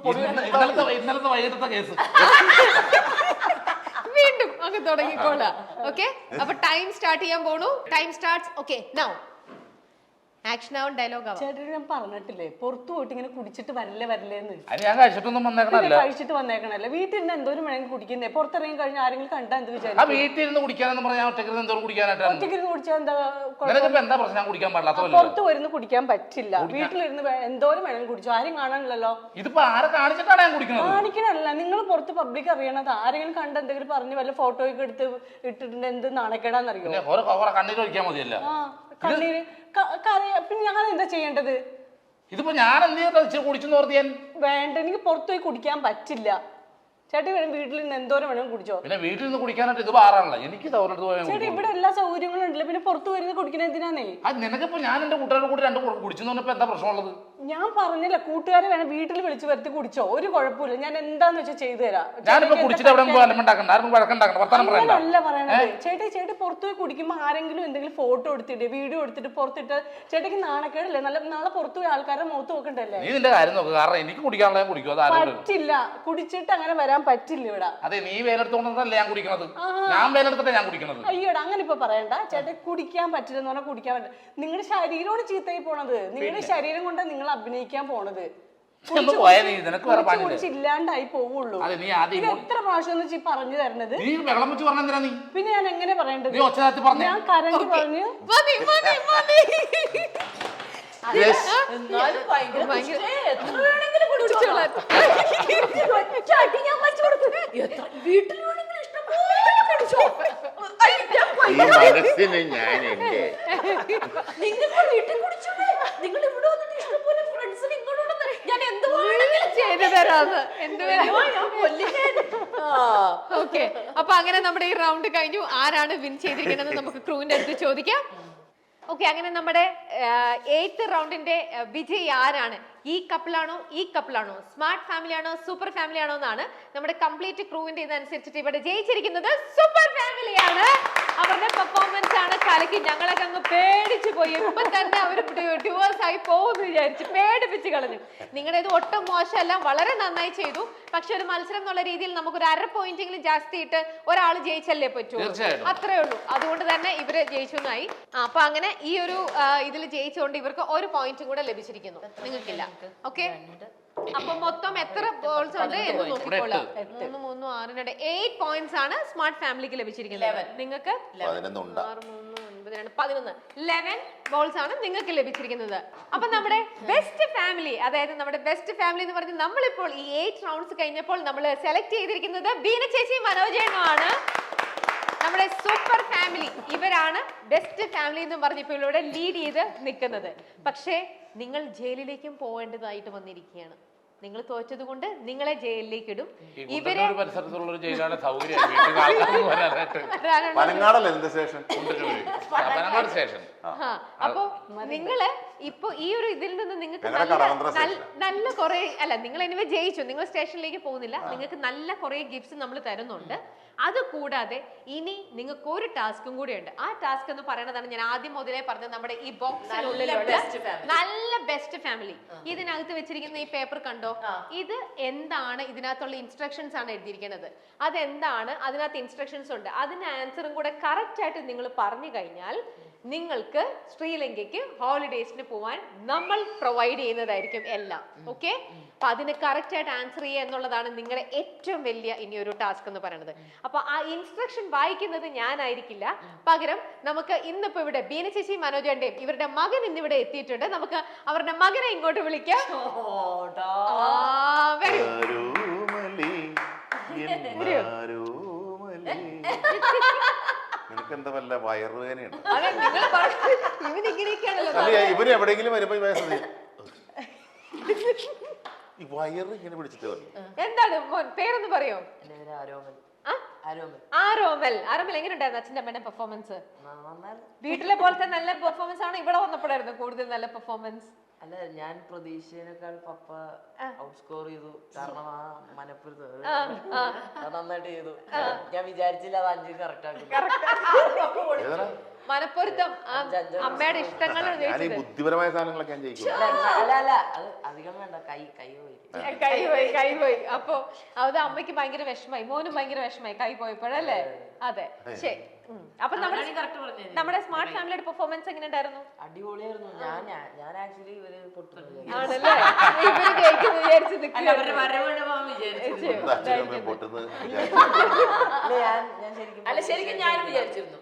വീണ്ടും അങ്ങ് തുടങ്ങിക്കോളാം. ഓക്കെ, അപ്പൊ ടൈം സ്റ്റാർട്ട് ചെയ്യാൻ പോണു. Time starts. Okay, now action ആവും, ഡയലോഗ് ആവും. ചേട്ടൻ ഞാൻ പറഞ്ഞിട്ടില്ലേ പുറത്തു പോയിട്ട് ഇങ്ങനെ കുടിച്ചിട്ട് വരല്ലേന്ന്. ഞാൻ കഴിച്ചിട്ടൊന്നും കഴിച്ചിട്ട് വന്നേക്കണല്ലേ. വീട്ടിൽ നിന്ന് എന്തോരം വേണമെങ്കിൽ കുടിക്കുന്നേ. പുറത്തിറങ്ങി കഴിഞ്ഞാൽ ആരെങ്കിലും കണ്ടാ എന്ത് വിചാരിക്കും? വീട്ടിൽ നിന്ന് കുടിക്കാനെന്ന് പറഞ്ഞാൽ ഒറ്റയ്ക്ക് എന്തോരം കുടിക്കാനായിട്ടാണ്? ഒറ്റയ്ക്ക് കുടിച്ചാൽ എന്താ പ്രശ്നം? കുടിക്കാൻ പാടില്ല, പുറത്ത് വരുന്ന കുടിക്കാൻ പറ്റില്ല. വീട്ടിലിരുന്ന് എന്തോരം വേണമെങ്കിൽ കുടിച്ചു, ആരും കാണാനില്ലല്ലോ. ഇതിപ്പോ ആരെ കാണിച്ചിട്ടാണ് ഞാൻ കുടിക്കുന്നത്? കാണിക്കണല്ല, നിങ്ങൾ പുറത്ത് പബ്ലിക് അറിയണത്. ആരെങ്കിലും കണ്ട് എന്തെങ്കിലും പറഞ്ഞ് വല്ല ഫോട്ടോയൊക്കെ എടുത്ത് ഇട്ടിട്ടുണ്ട് എന്ത് നാണക്കേടാന്നറിയോ? കണ്ണീര് ഒഴിക്കാൻ മതിയല്ല. കണ്ണീര് പിന്നെ ഞാൻ എന്താ ചെയ്യേണ്ടത്? ഇതിപ്പോ ഞാൻ എന്ത് കുടിച്ചെന്ന് ഓർത്ത് ഞാൻ വേണ്ട, എനിക്ക് പുറത്തുപോയി കുടിക്കാൻ പറ്റില്ല. ചേട്ടി വേണം വീട്ടിൽ നിന്ന് എന്തോരം വേണം കുടിച്ചോ. പിന്നെ വീട്ടിൽ നിന്ന് കുടിക്കാനായിട്ട് ഇത് പാറാണല്ലോ. എനിക്ക് ചേട്ടി ഇവിടെ എല്ലാ സൗകര്യങ്ങളും ഉണ്ടല്ലോ, പിന്നെ പുറത്ത് വരുന്നത് കുടിക്കുന്ന എന്തിനാന്നേ? നിനക്കിപ്പോ ഞാൻ എന്റെ കൂട്ടുകാരുടെ കൂടി 2 കുടിച്ചെന്ന് പറഞ്ഞപ്പോ എന്താ പ്രശ്നമുള്ളത്? ഞാൻ പറഞ്ഞില്ല, കൂട്ടുകാരെ വേണം വീട്ടിൽ വിളിച്ച് വരുത്തി കുടിച്ചോ, ഒരു കുഴപ്പമില്ല. ഞാൻ എന്താന്ന് വെച്ചാൽ ചെയ്തു തരാം. ഞാനിപ്പോ കുടിച്ചിട്ട് അവിടെ അല്ല പറയണത്. ചേട്ടി പുറത്തുപോയി കുടിക്കുമ്പോ ആരെങ്കിലും എന്തെങ്കിലും ഫോട്ടോ എടുത്തിട്ട് വീഡിയോ എടുത്തിട്ട് പുറത്തിട്ട് ചേട്ടിക്ക് നാണക്കേടല്ലേ? നാളെ പുറത്തുപോയി ആൾക്കാരുടെ മുഖത്ത് നോക്കണ്ടല്ലേ? നീ നിന്റെ കാര്യം നോക്ക്. കാരണം എനിക്ക് കുടിക്കാനുള്ള കുടിക്കും. പറ്റില്ല, കുടിച്ചിട്ട് അങ്ങനെ വരാൻ പറ്റില്ല ഇവിടെ. അതെ, നീ വേലെടുത്തോണ്ടല്ലേ ഞാൻ കുടിക്കണത്. ഞാൻ വേലെടുത്തിട്ട് ഞാൻ കുടിക്കണത്. അയ്യോടാ, അങ്ങനെ ഇപ്പൊ പറയണ്ട. ചേട്ടൻ കുടിക്കാൻ പറ്റില്ലെന്ന് പറഞ്ഞാൽ കുടിക്കാൻ പറ്റില്ല. നിങ്ങളുടെ ശരീരമാണ് ചീത്തയായി പോണത്. നിങ്ങളുടെ ശരീരം കൊണ്ടാണ് നിങ്ങൾ അഭിനയിക്കാൻ പോണത്. ഒന്ന് പോയാ നീ നിനക്ക് വേറെ പണിയില്ലേ? ഇല്ലാണ്ടായി പോവുള്ളൂ. അതെ നീ ആദ്യം ഇത് എത്ര പ്രാവശ്യം വെച്ച് പറഞ്ഞു തരണത്? നീ വെള്ളം വെച്ച് പറഞ്ഞെന്തിനാ നീ? പിന്നെ ഞാൻ എങ്ങനെ പറയേണ്ടത്? നീ ഒച്ച താത്തി പറഞ്ഞേ. ഞാൻ കരഞ്ഞു പറഞ്ഞു. മതി മതി മതി. എന്നാലും ഭയങ്കര ഭയങ്കര- കുടിച്ചേ, എത്ര വേണമെങ്കിലും കുടിച്ചോളാം. ഒറ്റ അടി ഞാൻ വച്ചു കൊടുക്കും. എത്ര വീട്ടിൽ വേണമെങ്കിലും ഇഷ്ടംപോലെ കുടിച്ചോ. അയ്യ, ഞാൻ ഈ ഭയങ്കര- മനസ്സിന് ഞാൻ എന്റെ നിങ്ങൾക്ക് വീട്ടിൽ കുടിച്ചോളേ. നിങ്ങൾ ഇവിടെ വന്നിട്ട് ഇഷ്ടംപോലെ ഫ്രണ്ട്സിന് ഇങ്ങോട്ടുണ്ടെന്ന് ഞാൻ എന്ത് വേണമെങ്കിലും ചെയ്തു തരാന്ന് എന്തുവരെ. ഞാൻ കൊല്ലിക്കാൻ. ഓക്കെ, അപ്പൊ അങ്ങനെ നമ്മുടെ ഈ റൗണ്ട് കഴിഞ്ഞു. ആരാണ് വിൻ ചെയ്തിരിക്കുന്നത് നമുക്ക് ക്രൂവിന്റെ അടുത്ത് ചോദിക്കാം. ഓക്കെ, അങ്ങനെ നമ്മുടെ 8th റൗണ്ടിന്റെ വിജയി ആരാണ്? ഈ കപ്പിളാണോ ഈ കപ്പിളാണോ, സ്മാർട്ട് ഫാമിലി ആണോ സൂപ്പർ ഫാമിലി ആണോ എന്നാണ് നമ്മുടെ കംപ്ലീറ്റ് ക്രൂവിന്റെ ഇതനുസരിച്ചിട്ട് ഇവിടെ ജയിച്ചിരിക്കുന്നത് സൂപ്പർ ഫാമിലിയാണ്. അവരുടെ പെർഫോമൻസ് ആണ് കലക്കി. ഞങ്ങളൊക്കെ അങ്ങ് പേടിച്ചു പോയി. ഇപ്പൊ തന്നെ അവർ ഡിവോഴ്സ് ആയി പോകുമെന്ന് വിചാരിച്ചു പേടിപ്പിച്ച് കളഞ്ഞു. നിങ്ങളുടെ ഇത് ഒട്ടും മോശമല്ല, വളരെ നന്നായി ചെയ്തു. പക്ഷെ ഒരു മത്സരം എന്നുള്ള രീതിയിൽ നമുക്കൊരു 1/2 പോയിന്റെങ്കിലും ജാസ്തി ഇട്ട് ഒരാൾ ജയിച്ചല്ലേ പറ്റൂ, അത്രേ ഉള്ളൂ. അതുകൊണ്ട് തന്നെ ഇവര് ജയിച്ചു എന്നായി. അപ്പൊ അങ്ങനെ ഈ ഒരു ഇതിൽ ജയിച്ചുകൊണ്ട് ഇവർക്ക് 1 പോയിന്റും കൂടെ ലഭിച്ചിരിക്കുന്നു, നിങ്ങൾക്കില്ല. ഓക്കെ, അപ്പൊ മൊത്തം എത്ര ബോൾസ് ഉണ്ട് എന്ന് നോക്കിക്കോളാം. 3, 3, 6, 8 പോയിന്റ്സ് ആണ് സ്മാർട്ട് ഫാമിലിക്ക് ലഭിച്ചിരിക്കുന്നത്. നിങ്ങൾക്ക് 11 ബോൾസ് ആണ് നിങ്ങൾക്ക് ലഭിച്ചിരിക്കുന്നത്. അപ്പൊ നമ്മുടെ ബെസ്റ്റ് ഫാമിലി, അതായത് നമ്മുടെ ബെസ്റ്റ് ഫാമിലി എന്ന് പറഞ്ഞ് നമ്മളിപ്പോൾ ഈ 8 റൗണ്ട്സ് കഴിഞ്ഞപ്പോൾ നമ്മൾ സെലക്ട് ചെയ്തിരിക്കുന്നത് ബീന ചേച്ചി മനോജേണുമാണ്. നമ്മുടെ സൂപ്പർ ഫാമിലി ഇവരാണ് ബെസ്റ്റ് ഫാമിലി എന്ന് പറഞ്ഞപ്പോൾ ഇവിടെ ലീഡ് ചെയ്ത് നിൽക്കുന്നത്. പക്ഷേ നിങ്ങൾ ജയിലിലേക്കും പോകേണ്ടതായിട്ട് വന്നിരിക്കുകയാണ്. നിങ്ങൾ തോറ്റത് കൊണ്ട് നിങ്ങളെ ജയിലിലേക്ക് ഇടും. ഇവരെ പരിസരത്തുള്ള ഒരു ജയിലാണ് സൗകര്യം. വീട്ടിൽ ആൾക്കാർക്ക് വരാനായിട്ട് സ്റ്റേഷൻ. അപ്പൊ നിങ്ങള് ഇപ്പൊ ഈ ഒരു ഇതിൽ നിന്ന് നിങ്ങൾക്ക് നല്ല കുറെ അല്ല, നിങ്ങൾ എനിവേ ജയിച്ചു, നിങ്ങൾ സ്റ്റേഷനിലേക്ക് പോകുന്നില്ല. നിങ്ങൾക്ക് നല്ല കുറെ ഗിഫ്റ്റ്സ് നമ്മൾ തരുന്നുണ്ട്. അത് കൂടാതെ ഇനി നിങ്ങൾക്ക് ഒരു ടാസ്കും കൂടി ഉണ്ട്. ആ ടാസ്ക് എന്ന് പറയുന്നതാണ് ഞാൻ ആദ്യം മുതലേ പറഞ്ഞത്. നമ്മുടെ ഈ ബോക്സിനുള്ളിലുള്ള നല്ല ബെസ്റ്റ് ഫാമിലി, ഇതിനകത്ത് വെച്ചിരിക്കുന്ന ഈ പേപ്പർ കണ്ടോ, ഇത് എന്താണ്? ഇതിനകത്തുള്ള ഇൻസ്ട്രക്ഷൻസ് ആണ് എഴുതിയിരിക്കുന്നത്. അതെന്താണ്? അതിനകത്ത് ഇൻസ്ട്രക്ഷൻസ് ഉണ്ട്. അതിന് ആൻസറും കൂടെ കറക്റ്റ് ആയിട്ട് നിങ്ങൾ പറഞ്ഞു കഴിഞ്ഞാൽ നിങ്ങൾക്ക് ശ്രീലങ്കയ്ക്ക് ഹോളിഡേസിന് പോവാൻ നമ്മൾ പ്രൊവൈഡ് ചെയ്യുന്നതായിരിക്കും എല്ലാം. ഓക്കെ, അപ്പൊ അതിന് കറക്റ്റ് ആയിട്ട് ആൻസർ ചെയ്യുക എന്നുള്ളതാണ് നിങ്ങളുടെ ഏറ്റവും വലിയ ഇനി ഒരു ടാസ്ക് എന്ന് പറയുന്നത്. അപ്പൊ ആ ഇൻസ്ട്രക്ഷൻ വായിക്കുന്നത് ഞാനായിരിക്കില്ല, പകരം നമുക്ക് ഇന്നിപ്പോ ഇവിടെ ബീന ചേച്ചി മനോജന്റെയും ഇവരുടെ മകൻ ഇന്നിവിടെ എത്തിയിട്ടുണ്ട്. നമുക്ക് അവരുടെ മകനെ ഇങ്ങോട്ട് വിളിക്കാം. നിനക്ക് എന്താ വല്ല വയറുവേദനയുണ്ട്? ഇവനിങ്ങനെയൊക്കെയാണല്ലോ. ഇവര് എവിടെയെങ്കിലും വരുമ്പോ ഈ വയറ് ഇങ്ങനെ പിടിച്ചിട്ട് വന്നു. എന്താണ് പേരൊന്ന് പറയോ? ആരോമൽ. എങ്ങനെയുണ്ടായിരുന്നു അച്ഛൻ്റെ അമ്മയുടെ പെർഫോമൻസ്? വീട്ടിലെ പോലത്തെ നല്ല പെർഫോമൻസ് ആണ് ഇവിടെ വന്നപ്പോഴായിരുന്നു കൂടുതൽ നല്ല പെർഫോമൻസ്? അല്ല, ഞാൻ പ്രതീക്ഷേനേക്കാൾ പപ്പ ഔട്ട് സ്കോർ ചെയ്തു. കാരണം ആ മനപ്പുറത്ത് നന്നായിട്ട് ചെയ്തു. ഞാൻ വിചാരിച്ചില്ല അത് 5 കറക്റ്റ് ആക്കും. മനപ്പൊരുത്തം, അമ്മയുടെ ഇഷ്ടങ്ങൾ ബുദ്ധിപരമായ സാധനങ്ങളൊക്കെ ഞാൻ ജയിക്കും. അല്ല അത് അധികം വേണ്ട. കൈ പോയി. അപ്പൊ അത് അമ്മയ്ക്ക് ഭയങ്കര വിഷമായി, മോനും ഭയങ്കര വിഷമായി കൈ പോയപ്പോഴല്ലേ? അതെ, ശരി. അപ്പൊ നമ്മുടെ സ്മാർട്ട് ഫാമിലിയുടെ പെർഫോമൻസ് എങ്ങനെ ഉണ്ടായിരുന്നു? അടിപൊളിയായിരുന്നു. ഞാൻ ആക്ച്വലി ഇവര് പൊട്ടുന്നില്ല. ആണല്ലേ? ഇവര് ജയിക്കുന്നു വിചാരിച്ചു ശരിക്കും ഞാൻ വിചാരിച്ചിരുന്നു.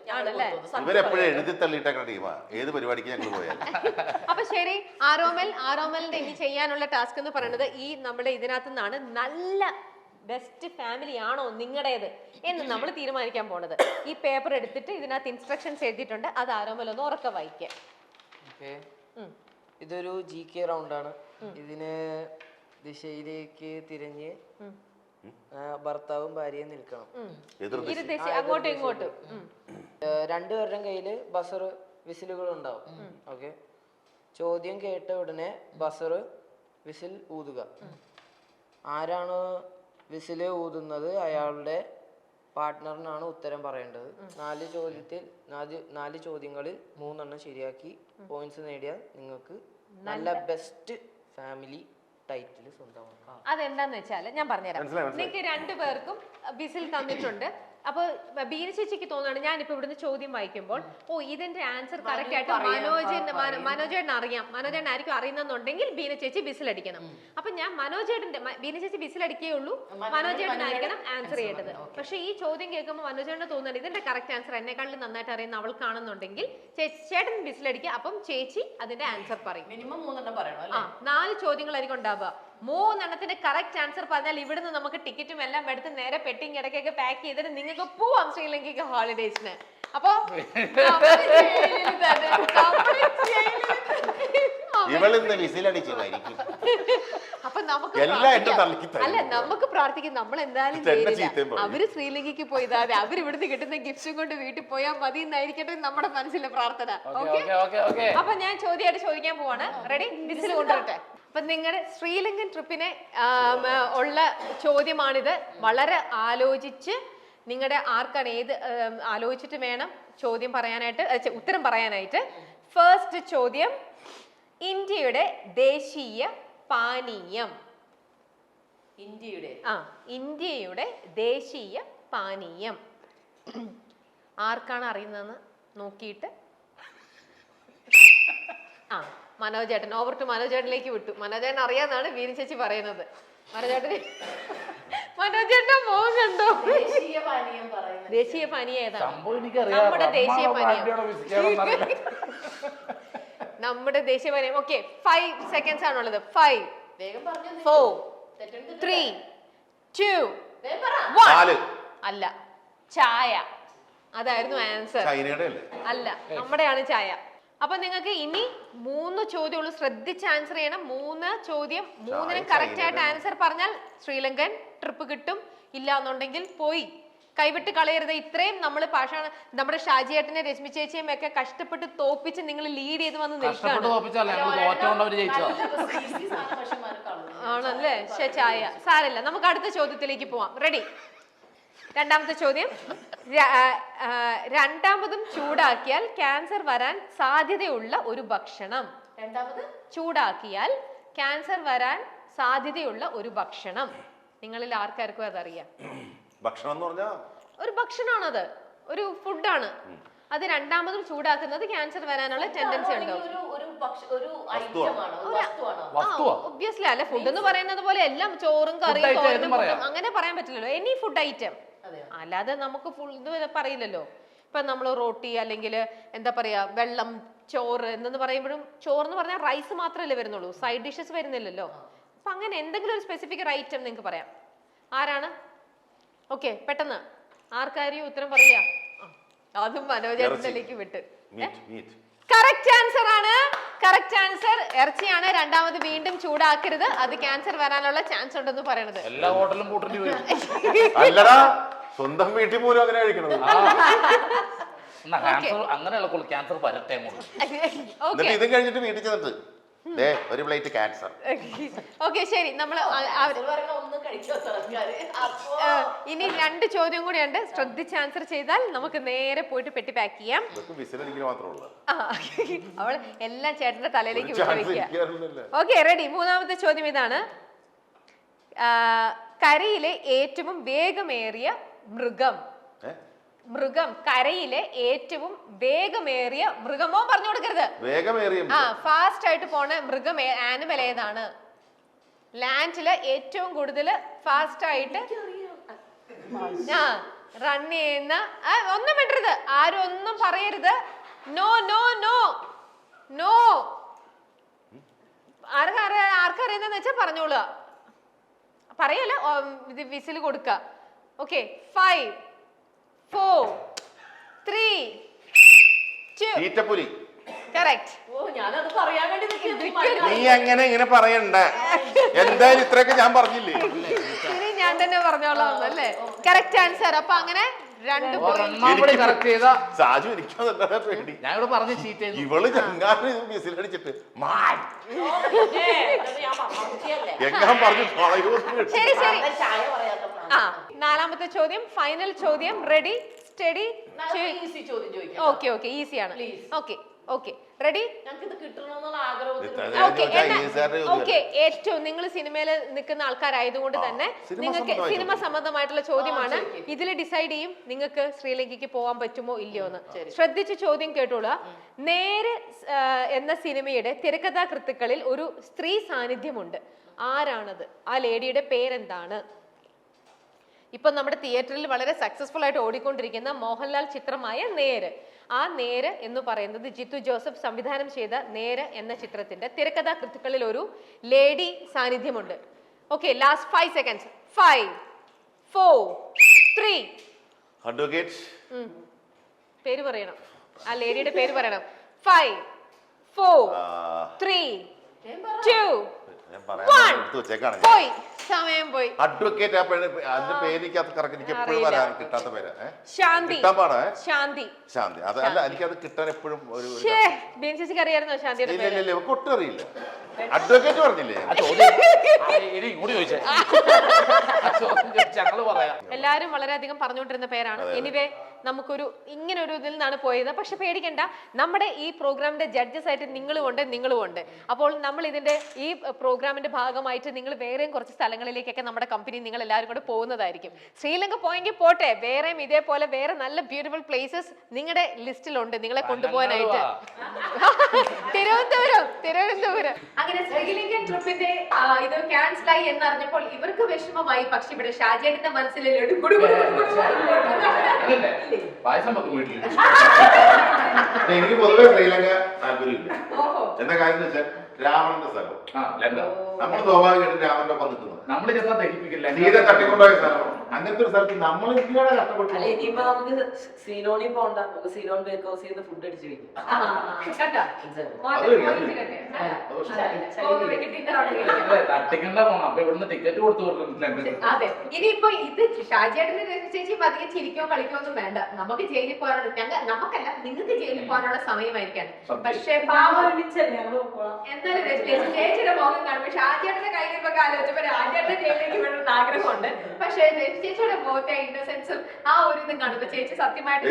ഇവരെപ്പോഴും എഴുതി തള്ളിയിട്ടേക്കണ ടീമാ, ഏത് പരിപാടിക്ക് ഞങ്ങൾ പോയാൽ. അപ്പൊ ശരി, ആരോമലിന്റെ ഇനി ചെയ്യാനുള്ള ടാസ്ക് എന്ന് പറയുന്നത് ഈ നമ്മുടെ ഇതിനകത്ത് നിന്നാണ് നല്ല ബെസ്റ്റ് ഫാമിലി ആണോ നിങ്ങളുടേത് എന്ന് നമ്മൾ തീരുമാനിക്കാൻ പോണത്. ഈ പേപ്പർ എടുത്തിട്ട് ഇതിനകത്ത് ഇൻസ്ട്രക്ഷൻസ് എഴുതിയിട്ടുണ്ട്. അത് ആരോമൽ ഒന്ന് ഉറക്കെ വായിക്കാം. ഇതൊരു GK റൗണ്ടാണ്. ഇതിന് ദിശയിലേക്ക് തിരിഞ്ഞ് ഭർത്താവും ഭാര്യയും നിൽക്കണം. അങ്ങോട്ടും ഇങ്ങോട്ടും. 2 പേരുടെ കയ്യില് ബസർ വിസിലുകൾ ഉണ്ടാവും. ഓക്കെ, ചോദ്യം കേട്ട ഉടനെ ബസർ വിസിൽ ഊതുക. ആരാണ് വിസില് ഊതുന്നത് അയാളുടെ പാർട്ട്ണറിനാണ് ഉത്തരം പറയേണ്ടത്. 4 ചോദ്യങ്ങളിൽ 3 ശരിയാക്കി പോയിന്റ്സ് നേടിയാൽ നിങ്ങൾക്ക് നല്ല ബെസ്റ്റ് ഫാമിലി ടൈറ്റിൽ സ്വന്തമാക്കാം. അതെന്താന്ന് വെച്ചാല് ഞാൻ പറഞ്ഞുതരാം. നിങ്ങൾക്ക് 2 പേർക്കും വിസിൽ തന്നിട്ടുണ്ട്. അപ്പൊ ബീന ചേച്ചിക്ക് തോന്നുകയാണ് ഞാനിപ്പോ ഇവിടുന്ന് ചോദ്യം വായിക്കുമ്പോൾ ഓ ഇതിന്റെ ആൻസർ കറക്റ്റ് ആയിട്ട് മനോജേട്ടൻ അറിയാം, മനോജേട്ടൻ ആയിരിക്കും അറിയുന്നുണ്ടെങ്കിൽ ബീന ചേച്ചി ബിസിലടിക്കണം. അപ്പൊ ഞാൻ മനോജേട്ടന്റെ ബീന ചേച്ചി ബിസിലടിക്കുകയുള്ളൂ, മനോജേട്ടനായിരിക്കണം ആൻസർ ചെയ്യേണ്ടത്. പക്ഷെ ഈ ചോദ്യം കേൾക്കുമ്പോൾ മനോജേട്ടന് തോന്നുന്നുണ്ട് ഇതിന്റെ കറക്റ്റ് ആൻസർ എന്നെക്കാളും നന്നായിട്ട് അറിയുന്ന അവൾ കാണുന്നുണ്ടെങ്കിൽ ചേട്ടൻ ബിസിലടിക്കുക, അപ്പം ചേച്ചി അതിന്റെ ആൻസർ പറയും. മിനിമം 3 എണ്ണം പറയണം. 4 ചോദ്യങ്ങളായിരിക്കും ഉണ്ടാവുക. 3 എണ്ണത്തിന്റെ കറക്റ്റ് ആൻസർ പറഞ്ഞാൽ ഇവിടുന്ന് നമുക്ക് ടിക്കറ്റും എല്ലാം എടുത്ത് നേരെ പെട്ടിങ് ഇടയ്ക്കൊക്കെ പാക്ക് ചെയ്തിട്ട് നിങ്ങൾക്ക് പോവാം ശ്രീലങ്കയ്ക്ക് ഹോളിഡേസിന്. അപ്പൊ ഇവളിന്ന് വിസിലടിച്ചതായിരിക്കും. അപ്പൊ നമുക്ക് അല്ല, നമുക്ക് പ്രാർത്ഥിക്കും നമ്മൾ എന്തായാലും ചെയ്യില്ല. അവര് ശ്രീലങ്കയ്ക്ക് പോയതാ, അവര് ഇവിടുന്ന് കിട്ടുന്ന ഗിഫ്റ്റും കൊണ്ട് വീട്ടിൽ പോയാൽ മതി എന്നായിരിക്കട്ടെ നമ്മുടെ മനസ്സിലെ പ്രാർത്ഥന. ഓക്കെ, അപ്പൊ ഞാൻ ചോദ്യമായിട്ട് ചോദിക്കാൻ പോവാണ്. റെഡി? വിസിൽ കൊണ്ടുവരട്ടെ. അപ്പൊ നിങ്ങളുടെ ശ്രീലങ്കൻ ട്രിപ്പിനെ ഉള്ള ചോദ്യമാണിത്. വളരെ ആലോചിച്ച് നിങ്ങളുടെ ആർക്കാണ് ആലോചിച്ചിട്ട് വേണം ചോദ്യം പറയാനായിട്ട്, ഉത്തരം പറയാനായിട്ട്. ഫസ്റ്റ് ചോദ്യം, ഇന്ത്യയുടെ ദേശീയ പാനീയം. ഇന്ത്യയുടെ ദേശീയ പാനീയം ആർക്കാണ് അറിയുന്നതെന്ന് നോക്കിയിട്ട്. മനോജേട്ടൻ, ഓവർ ടു മനോജേട്ടനിലേക്ക് വിട്ടു. മനോജേട്ടൻ അറിയാന്നാണ് ബീന ചേച്ചി പറയുന്നത്. മനോജേട്ടന്റെ മോൻ കണ്ടോ? ദേശീയ പാനീയം ഏതാണ്? നമ്മുടെ ദേശീയ പാനീയം. നമ്മുടെ ദേശീയ പാനീയം. ഓക്കെ, 5 സെക്കൻഡ്സ് ആണുള്ളത്. 5 4 3 2 1. അല്ല, ചായ. അതായിരുന്നു ആൻസർ. അല്ല, നമ്മുടെയാണ് ചായ. അപ്പൊ നിങ്ങൾക്ക് ഇനി 3 ചോദ്യമുള്ളൂ. ശ്രദ്ധിച്ച് ആൻസർ ചെയ്യണം. 3 ചോദ്യം, 3നും കറക്റ്റ് ആയിട്ട് ആൻസർ പറഞ്ഞാൽ ശ്രീലങ്കൻ ട്രിപ്പ് കിട്ടും. ഇല്ല എന്നുണ്ടെങ്കിൽ പോയി. കൈവിട്ട് കളയരുത്. ഇത്രയും നമ്മൾ നമ്മുടെ ഷാജിയേട്ടനെ, രശ്മി ചേച്ചിയും ഒക്കെ കഷ്ടപ്പെട്ട് തോപ്പിച്ച് നിങ്ങൾ ലീഡ് ചെയ്ത് വന്ന് നിൽക്കുകയാണ്. ആണല്ലേ? ചായ സാരല്ല, നമുക്ക് അടുത്ത ചോദ്യത്തിലേക്ക് പോവാം. റെഡി? രണ്ടാമത്തെ ചോദ്യം, രണ്ടാമതും ചൂടാക്കിയാൽ ക്യാൻസർ വരാൻ സാധ്യതയുള്ള ഒരു ഭക്ഷണം. ചൂടാക്കിയാൽ ക്യാൻസർ വരാൻ സാധ്യതയുള്ള ഒരു ഭക്ഷണം. നിങ്ങളിൽ ആർക്കാർക്കും അതറിയാം? ഭക്ഷണം എന്ന് പറഞ്ഞാൽ ഒരു ഭക്ഷണമാണത്, ഒരു ഫുഡാണ്. അത് രണ്ടാമതും ചൂടാക്കുന്നത് ക്യാൻസർ വരാനുള്ള ടെൻഡൻസി ഉണ്ടോ? ഒബ്വിയസ്ലി അല്ല. ഫുഡ് എന്ന് പറയുന്നത് പോലെ എല്ലാം ചോറും കറിയും അങ്ങനെ പറയാൻ പറ്റില്ലല്ലോ. Any food item. അല്ലാതെ നമുക്ക് ഫുൾ ഇത് പറയില്ലല്ലോ. ഇപ്പൊ നമ്മൾ റോട്ടി അല്ലെങ്കിൽ എന്താ പറയാ വെള്ളം, ചോറ് എന്നു പറയുമ്പോഴും ചോറെന്ന് പറഞ്ഞാൽ റൈസ് മാത്രമല്ലേ വരുന്നുള്ളൂ, സൈഡ് ഡിഷസ് വരുന്നില്ലല്ലോ. അപ്പൊ അങ്ങനെ എന്തെങ്കിലും ഒരു സ്പെസിഫിക് ഐറ്റം നിങ്ങൾക്ക് പറയാം. ആരാണ്? ഓക്കെ, പെട്ടെന്ന് ആർക്കാരും ഉത്തരം പറയാ. അതും മനോജേട്ടനിലേക്ക് വിട്ട്. കറക്റ്റ് ആൻസർ ആണ്. കറക്റ്റ് ആൻസർ ഇറച്ചിയാണ്. രണ്ടാമത് വീണ്ടും ചൂടാക്കരുത്, അത് ക്യാൻസർ വരാനുള്ള ചാൻസ് ഉണ്ടെന്ന് പറയണത്. എല്ലാ ഹോട്ടലും കൂട്ടേണ്ടി വരും. അല്ലടാ, സ്വന്തം വീട്ടിൽ പോലും അങ്ങനെ കഴിക്കണത്. അങ്ങനെയുള്ള ക്യാൻസർ വരട്ടെ. ഇതും കഴിഞ്ഞിട്ട് വീട്ടിൽ ചെന്നിട്ട് ഒരു പ്ലേറ്റ് ക്യാൻസർ. ഓക്കെ, ശരി. നമ്മൾ ഇനി 2 ചോദ്യം കൂടിയുണ്ട്. ശ്രദ്ധിച്ച് ആൻസർ ചെയ്താൽ നമുക്ക് നേരെ പോയിട്ട് പെട്ടി പാക്ക് ചെയ്യാം. അവൾ എല്ലാം ചേട്ടന്റെ തലയിലേക്ക് വിട്ടുവെക്കുക. Okay, ready? 3ാമത്തെ ചോദ്യം ഇതാണ്. കരയിലെ ഏറ്റവും വേഗമേറിയ മൃഗം. കരയിലെ ഏറ്റവും വേഗമേറിയ മൃഗമോ പറഞ്ഞു കൊടുക്കരുത്. ഫാസ്റ്റ് ആയിട്ട് പോണ മൃഗം ആനിമൽ ഏതാണ്? ലാൻഡില് ഏറ്റവും കൂടുതൽ ഫാസ്റ്റ് ആയിട്ട് റൺ ചെയ്യുന്ന. ഒന്നും വിടരുത്, ആരും ഒന്നും പറയരുത്. No no no no. ആർക്കറിയുന്ന വെച്ചാ പറഞ്ഞോളുക. പറയല്ല, ഇത് വിസിൽ കൊടുക്ക. Okay, 5 4 3 2 correct. നീ അങ്ങനെ ഇങ്ങനെ പറയണ്ട. എന്തായാലും ഇത്രയൊക്കെ ഞാൻ പറഞ്ഞില്ലേ? ഇനി ഞാൻ തന്നെ പറഞ്ഞോളാം അല്ലേ? Correct answer. അപ്പൊ അങ്ങനെ 2 സാജു എനിക്കതല്ല പേടി. ഞാൻ ഇവിടെ പറഞ്ഞ ചീറ്റ് ഇവള് ചങ്ങാറ് വിസിലടിച്ചിട്ട് എങ്ങാൻ പറഞ്ഞു. ശരി ശരി. 4ാമത്തെ ചോദ്യം, ഫൈനൽ ചോദ്യം. Ready steady? ഓക്കെ ഓക്കെ, ഈസിയാണ്. Okay, okay ready? ഞങ്ങൾക്ക് ഇത് കിട്ടണമെന്നുള്ള ആഗ്രഹത്തിൽ ഓക്കെ ഏറ്റവും നിങ്ങൾ സിനിമയിൽ നിൽക്കുന്ന ആൾക്കാരായതുകൊണ്ട് തന്നെ നിങ്ങൾക്ക് സിനിമ സംബന്ധമായിട്ടുള്ള ചോദ്യമാണ്. ഇതിൽ ഡിസൈഡ് ചെയ്യും നിങ്ങൾക്ക് ശ്രീലങ്കയ്ക്ക് പോകാൻ പറ്റുമോ ഇല്ലയോ എന്ന്. ശ്രദ്ധിച്ച് ചോദ്യം കേട്ടോളൂ. നേര് എന്ന സിനിമയുടെ തിരക്കഥാകൃത്തുക്കളിൽ ഒരു സ്ത്രീ സാന്നിധ്യമുണ്ട്. ആരാണത്? ആ ലേഡിയുടെ പേരെന്താണ്? ഇപ്പൊ നമ്മുടെ തിയേറ്ററിൽ വളരെ സക്സസ്ഫുൾ ആയിട്ട് ഓടിക്കൊണ്ടിരിക്കുന്ന മോഹൻലാൽ ചിത്രമായ നേര്. ആ നേര് എന്ന് പറയുന്നത് ജിത്തു ജോസഫ് സംവിധാനം ചെയ്ത നേര് എന്ന ചിത്രത്തിന്റെ തിരക്കഥാകൃത്തുക്കളിൽ ഒരു ലേഡി സാന്നിധ്യമുണ്ട്. Okay, last 5 seconds. 5, 4, 3. അഡ്വക്കേറ്റ്. പേര് പറയണം, ആ ലേഡിയുടെ പേര് പറയണം. 5, 4, 3, 2, 1. പോയി, സമയം പോയി. അഡ്വക്കേറ്റ് അതിന്റെ പേര് എനിക്ക് എപ്പോഴും വരാൻ കിട്ടാത്ത പേര്. ശാന്തി. ശാന്തി. ശാന്തി. അതല്ല, എനിക്കത് കിട്ടാൻ എപ്പോഴും ഒരു ബിൻസിക്ക് അറിയായിരുന്നോ ശാന്തിയുടെ പേര്? ഒട്ടും അറിയില്ല. അഡ്വക്കേറ്റ് പറഞ്ഞില്ലേ? എല്ലാരും വളരെയധികം പറഞ്ഞുകൊണ്ടിരുന്ന പേരാണ്. എനിവേ നമുക്കൊരു ഇങ്ങനെ ഒരു ഇതിൽ നിന്നാണ് പോയത്. പക്ഷെ പേടിക്കണ്ട, നമ്മുടെ ഈ പ്രോഗ്രാമിന്റെ ജഡ്ജസ് ആയിട്ട് നിങ്ങളും ഉണ്ട്. അപ്പോൾ നമ്മൾ ഇതിന്റെ ഈ പ്രോഗ്രാമിന്റെ ഭാഗമായിട്ട് നിങ്ങൾ വേറെയും കുറച്ച് സ്ഥലങ്ങളിലേക്കൊക്കെ നമ്മുടെ കമ്പനി നിങ്ങൾ എല്ലാവരും കൂടെ പോകുന്നതായിരിക്കും. ശ്രീലങ്ക പോയെങ്കിൽ പോട്ടെ, വേറെയും ഇതേപോലെ വേറെ നല്ല ബ്യൂട്ടിഫുൾ പ്ലേസസ് നിങ്ങളുടെ ലിസ്റ്റിലുണ്ട് നിങ്ങളെ കൊണ്ടുപോകാനായിട്ട്. തിരുവനന്തപുരം. അങ്ങനെ ശ്രീലങ്കൻ ട്രിപ്പിന്റെ ഇത് ക്യാൻസൽ ആയി എന്നറിഞ്ഞപ്പോൾ ഇവർക്ക് വിഷമമായി. പക്ഷെ ഇവിടെ ഷാജേട്ടിന്റെ മനസ്സിൽ എനിക്ക് പൊതുവെ ശ്രീലങ്ക താല്പര്യമില്ല. എന്താ കാര്യം എന്ന് വെച്ചാൽ രാവണന്റെ സ്ഥലം നമ്മൾ സ്വാഭാവികമായിട്ടും രാമന്റെ ഒപ്പം നിൽക്കുന്നത്, സീത തട്ടിക്കൊണ്ടുപോയ സ്ഥലം. അങ്ങനത്തെ ഒരു സ്ഥലത്ത് നമ്മൾ ഇന്ത്യയുടെ കഷ്ടപ്പെട്ടു. ഇനിയിപ്പോ നമുക്ക് സീലോണി പോണ്ട, നമുക്ക് സീലോൺ ബേക്ക് ഹൗസ് ചെയ്ത് ഫുഡ് അടിച്ചു കഴിക്കും. ടിക്കറ്റ് കൊടുത്തു. അതെ, ഇനിയിപ്പോ ഇത് ഷാജിയേട്ടന് ചേച്ചി അധികം ചിരിക്കോ കളിക്കോ ഒന്നും വേണ്ട. നമുക്ക് ജയിലിൽ പോകാനുള്ള നമുക്കല്ല, നിങ്ങൾക്ക് ജയിലിൽ പോകാനുള്ള സമയമായിരിക്കാണ്. പക്ഷെ എന്തായാലും ചേച്ചിയുടെ മുഖം കാണുമ്പോ ഷാജിയേട്ടന്റെ കയ്യിൽ ആലോചിച്ചപ്പോ രാജേട്ടന്റെ ജയിലിലേക്ക് വേണമെന്ന് ആഗ്രഹമുണ്ട്. പക്ഷെ ചേച്ചിയുടെ മുഖത്തെ ഇന്നസെൻസും ആ ഒരു ഇതും കാണുമ്പോ ചേച്ചി സത്യമായിട്ട്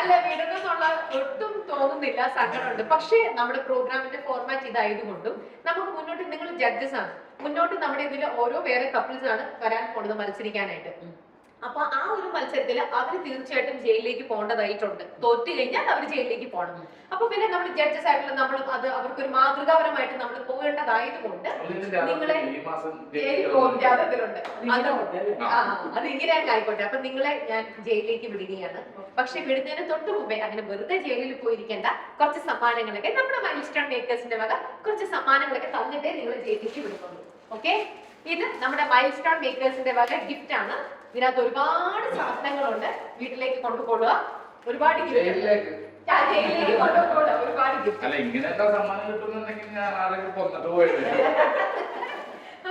അല്ല വിടണമെന്നുള്ള ഒട്ടും തോന്നുന്നില്ല, സങ്കടമുണ്ട്. പക്ഷേ നമ്മുടെ പ്രോഗ്രാമിന്റെ ഫോർമാറ്റ് ഇതായതുകൊണ്ടും നമുക്ക് മുന്നോട്ട് നിങ്ങൾ ജഡ്ജസ് ആണ്, മുന്നോട്ട് നമ്മുടെ ഇതിൽ ഓരോ വേറെ കപ്പിൾസ് ആണ് വരാൻ പോകുന്നത് മത്സരിക്കാനായിട്ട്. അപ്പൊ ആ ഒരു മത്സരത്തിൽ അവർ തീർച്ചയായിട്ടും ജയിലിലേക്ക് പോകേണ്ടതായിട്ടുണ്ട്. തോറ്റു കഴിഞ്ഞാൽ അവർ ജയിലിലേക്ക് പോകണം. അപ്പൊ പിന്നെ നമ്മൾ ജഡ്ജസ് ആയിട്ടുള്ള നമ്മൾ അത് അവർക്കൊരു മാതൃകാപരമായിട്ട് നമ്മൾ പോകേണ്ടതായതുകൊണ്ട് നിങ്ങളെ ജാതകത്തിലുണ്ട്. അത് ഇങ്ങനെ ആയിക്കോട്ടെ. അപ്പൊ നിങ്ങളെ ഞാൻ ജയിലിലേക്ക് വിടുകയാണ്. പക്ഷെ വിടുന്നതിന് തൊട്ട് മുമ്പേ അങ്ങനെ വെറുതെ ജയിലിൽ പോയിരിക്കേണ്ട, കുറച്ച് സമ്മാനങ്ങളൊക്കെ നമ്മുടെ മൈൽസ്റ്റോൺ മേക്കേഴ്സിന്റെ വക കുറച്ച് സമ്മാനങ്ങളൊക്കെ തന്നിട്ടേ നിങ്ങൾ ജയിലിലേക്ക് വിടുന്നുള്ളൂ. ഓക്കെ, ഇത് നമ്മുടെ മൈൽസ്റ്റോൺ മേക്കേഴ്സിന്റെ വക ഗിഫ്റ്റ് ആണ്. ഇതിനകത്ത് ഒരുപാട് സാധനങ്ങളുണ്ട്. വീട്ടിലേക്ക് കൊണ്ടുപോകുക, ഒരുപാട് ജയിലിലേക്ക് കൊണ്ടുപോകുക, ഒരുപാട് ഗിഫ്റ്റ്.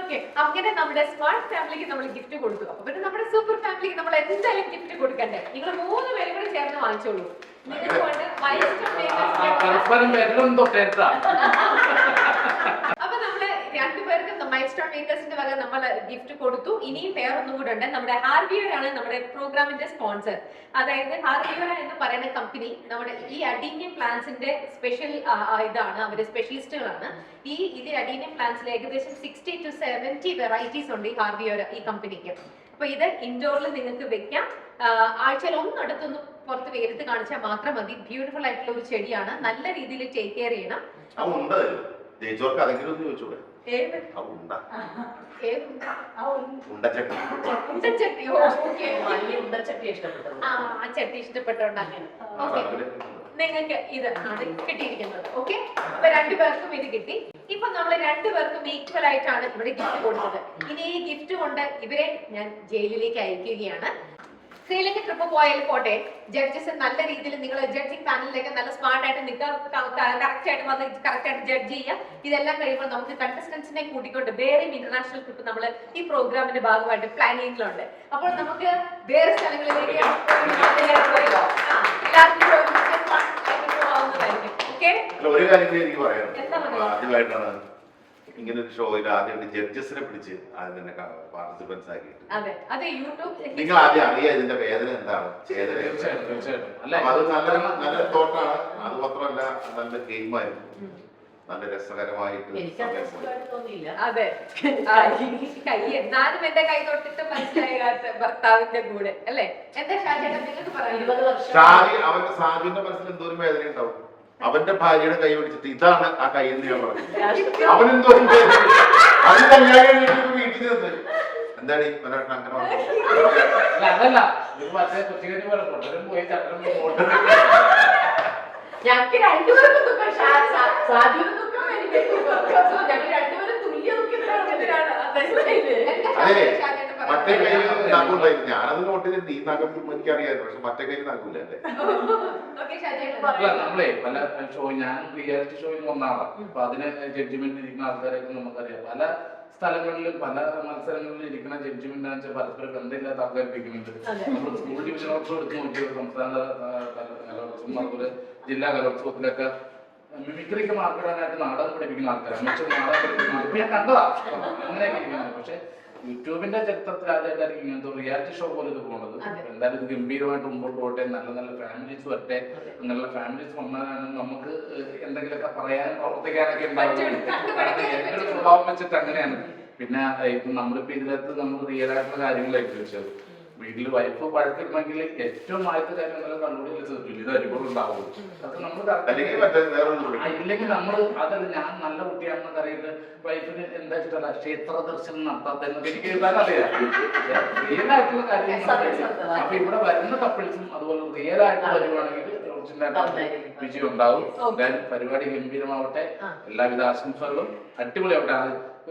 ഓക്കെ, അങ്ങനെ നമ്മുടെ സ്മാർട്ട് ഫാമിലിക്ക് നമ്മൾ ഗിഫ്റ്റ് കൊടുത്തു. അപ്പൊ പിന്നെ നമ്മുടെ സൂപ്പർ ഫാമിലിക്ക് നമ്മൾ എന്തായാലും ഗിഫ്റ്റ് കൊടുക്കണ്ടേ? നിങ്ങൾ 3 പേരും കൂടെ ചേർന്ന് വാങ്ങിച്ചോളൂ. നിങ്ങൾക്ക് കൊണ്ട് മൈൽസ്റ്റോൺ മേക്കേഴ്സ്. അപ്പൊ നമ്മള് 2 പേർക്കും മൈൽസ്റ്റോൺ മേക്കേഴ്സിന്റെ വക നമ്മൾ ഗിഫ്റ്റ് കൊടുത്തു. ഇനിയും പേരൊന്നും കൂടെ ഉണ്ട്. നമ്മുടെ ഹാർവിയറാണ് നമ്മുടെ പ്രോഗ്രാമിന്റെ സ്പോൺസർ. അതായത് ഹാർവിയർ എന്ന് പറയുന്ന കമ്പനി നമ്മുടെ ഈ അഡീനിയം പ്ലാന്റ്സിന്റെ സ്പെഷ്യൽ ഇതാണ്, അവരുടെ സ്പെഷ്യലിസ്റ്റുകളാണ്. ഈ അഡീനിയം പ്ലാന്റ്സിൽ ഏകദേശം 60 to 70 വെറൈറ്റീസ് ഉണ്ട് ഈ ഹാർവിയർ ഈ കമ്പനിക്ക്. അപ്പൊ ഇത് ഇൻഡോറിൽ നിങ്ങൾക്ക് വെക്കാം. ആഴ്ചയിൽ ഒന്നടുത്തൊന്ന് പുറത്ത് വെയിലത്ത് കാണിച്ചാൽ മാത്രം മതി. ബ്യൂട്ടിഫുൾ ആയിട്ടുള്ള ഒരു ചെടിയാണ്. നല്ല രീതിയിൽ ടേക്ക് കെയർ ചെയ്യണം. ചട്ടി ഇഷ്ടപ്പെട്ടോണ്ടാണ് നിങ്ങൾക്ക് ഇത് കിട്ടിയിരിക്കുന്നത്. ഓക്കെ, അപ്പൊ 2 പേർക്കും ഇത് കിട്ടി. ഇപ്പൊ നമ്മൾ 2 പേർക്കും ഈക്വൽ ആയിട്ടാണ് ഇവിടെ ഗിഫ്റ്റ് കൊടുത്തത്. ഇനി ഈ ഗിഫ്റ്റ് കൊണ്ട് ഇവരെ ഞാൻ ജയിലിലേക്ക് അയക്കുകയാണ്. ശ്രീലങ്ക ട്രിപ്പ് പോയാലും പോട്ടെ, ജഡ്ജസ് നല്ല രീതിയിൽ നിങ്ങൾ ജഡ്ജിങ് പാനലിലേക്ക് നല്ല സ്മാർട്ട് ആയിട്ട് കറക്റ്റ് ആയിട്ട് വന്ന് കറക്റ്റ് ആയിട്ട് ജഡ്ജ് ചെയ്യുക. ഇതെല്ലാം കഴിയുമ്പോൾ നമുക്ക് കണ്ടസ്റ്റൻസിനെ കൂട്ടിക്കൊണ്ട് വേറെയും ഇന്റർനാഷണൽ ട്രിപ്പ് നമ്മൾ ഈ പ്രോഗ്രാമിന്റെ ഭാഗമായിട്ട് പ്ലാനിങ്ങിലുണ്ട്. അപ്പോൾ നമുക്ക് വേറെ സ്ഥലങ്ങളിലേക്ക് ഒരു കാര്യം എനിക്ക് പറയാം. ആദ്യമായിട്ടാണ് ഇങ്ങനെ ഒരു ഷോയിൽ ആദ്യമായിട്ട് ജഡ്ജസിനെ പിടിച്ച് അതിനെ പാർട്ടിസിപ്പൻസ് ആക്കിയിട്ട് അതെ അതെ യൂട്യൂബ് നിങ്ങൾ ആദ്യം അറിയാം ഇതിന്റെ വേദന എന്താണ് ചേതന തീർച്ചയായിട്ടും തീർച്ചയായിട്ടും അല്ല അത് നല്ല തോട്ടാണ്. അത് മാത്രമല്ല നല്ല ഗെയിമായിരുന്നു, നല്ല രസകരമായിട്ട് എനിക്കത് സുഖമായിട്ട് തോന്നിയില്ല. അതെ കൈ എന്നാലും എന്റെ കൈ തൊട്ടിട്ട് മനസ്സിലാകാത്ത ഭർത്താവിന്റെ കൂടെ അല്ലേ? എന്താ ഷാജേട്ടാ നിങ്ങൾക്ക് 20 പറയാനുള്ളത്? വർഷം അവന്റെ സാജുവിന്റെ മനസ്സിൽ എന്തോരം വേദന ഉണ്ടാവും. അവന്റെ ഭാര്യയുടെ കൈ പിടിച്ചിട്ട് ഇതാണ് ആ കൈ എന്ന് ഞാൻ പറഞ്ഞു. അവനെന്തോരം വേദന. അത് കല്യാണം കഴിഞ്ഞിട്ട് വീട്ടിൽ നിന്ന് എന്താണ് അങ്ങനെ പറഞ്ഞു. അല്ല അതല്ല ഇത് മറ്റേ കൊച്ചുകരി പോലെ കൊണ്ടരും പോയി ചട്ടം ഞങ്ങൾക്ക് രണ്ടുപേർക്കും ദുഃഖം. സാധുവിന് ദുഃഖം, എനിക്ക് ദുഃഖം. ഞങ്ങൾ രണ്ടുപേരും തുല്യ ദുഃഖത്തിലാണ്. അതെ, മറ്റേ കൈ നാക്കുണ്ടായിരുന്നു. ഞാനത് നോട്ട് ചെയ്ത് നീ നഖം എനിക്കറിയായിരുന്നു, പക്ഷെ മറ്റേ കൈ നാക്കൂല അല്ലേ. അല്ല നമ്മളെ പല ഷോ ഞാൻ റിയാലിറ്റി ഷോയിൽ ഒന്നാളാണ്. അപ്പൊ അതിന് ജഡ്ജിമെന്റ് ഇരിക്കുന്ന ആൾക്കാരൊക്കെ നമുക്കറിയാം. പല സ്ഥലങ്ങളിലും പല മത്സരങ്ങളിലും ഇരിക്കുന്ന ജഡ്ജിമെന്റ് എന്ന് വെച്ചാൽ പരസ്പരം ബന്ധമില്ലാത്ത ആൾക്കാർ ഇരിക്കുന്നുണ്ട്. നമ്മൾ സ്കൂൾ ഡിവിഷനോത്സവം എടുത്ത് നോക്കിയ സംസ്ഥാന കലോത്സവം അതുപോലെ ജില്ലാ കലോത്സവത്തിലൊക്കെ മിമിക്രിക്ക് മാർക്കിടാനായിട്ട് നാടകം പഠിപ്പിക്കുന്ന ആൾക്കാരാണ്. നാടകം പഠിപ്പിക്കുന്ന ആൾക്കാർ ഞാൻ കണ്ടതാ അങ്ങനെയൊക്കെ ഇരിക്കുന്നത്. പക്ഷെ യൂട്യൂബിന്റെ ചരിത്രത്തിൽ ആദ്യമായിട്ടായിരിക്കും ഇങ്ങനത്തെ റിയാലിറ്റി ഷോ പോലെ ഇത് പോകുന്നത്. എന്തായാലും ഇത് ഗംഭീരമായിട്ട് മുമ്പോട്ട് പോകട്ടെ, നല്ല നല്ല ഫാമിലീസ് വരട്ടെ. നല്ല ഫാമിലീസ് വന്നാലാണ് നമുക്ക് എന്തെങ്കിലുമൊക്കെ പറയാനും പ്രവർത്തിക്കാനൊക്കെ ഉണ്ടാവും. എന്റെ ഒരു സ്വഭാവം വെച്ചിട്ട് അങ്ങനെയാണ്. പിന്നെ നമ്മളിപ്പോ ഇതിനകത്ത് നമ്മൾ റിയൽ ആയിട്ടുള്ള കാര്യങ്ങളായിട്ട് വെച്ചത് വീട്ടിൽ വൈഫ് വഴക്കിടണമെങ്കിൽ ഏറ്റവും ആദ്യത്തെ കാര്യം നല്ല കണ്ടുപിടിയിൽ തീർക്കില്ല, ഇത് അനുഭവം ഉണ്ടാവും. അത് നമ്മൾ ഇല്ലെങ്കിൽ നമ്മൾ അതല്ല ഞാൻ നല്ല കുട്ടിയാണെന്ന് അറിയുന്നത് വൈഫിന് എന്താ ഇഷ്ടമല്ല ക്ഷേത്ര ദർശനം നടത്താത്ത എനിക്ക് എഴുതാൻ അറിയാം. റിയൽ ആയിട്ടുള്ള കാര്യങ്ങൾ അപ്പൊ ഇവിടെ വരുന്ന കപ്പിൾസും അതുപോലെ റിയൽ ആയിട്ട് വരുവാണെങ്കിൽ വിജയം ഉണ്ടാവും. എന്തായാലും പരിപാടി ഗംഭീരമാവട്ടെ, എല്ലാവിധ ആശംസകളും അടിപൊളിയാവട്ടെ.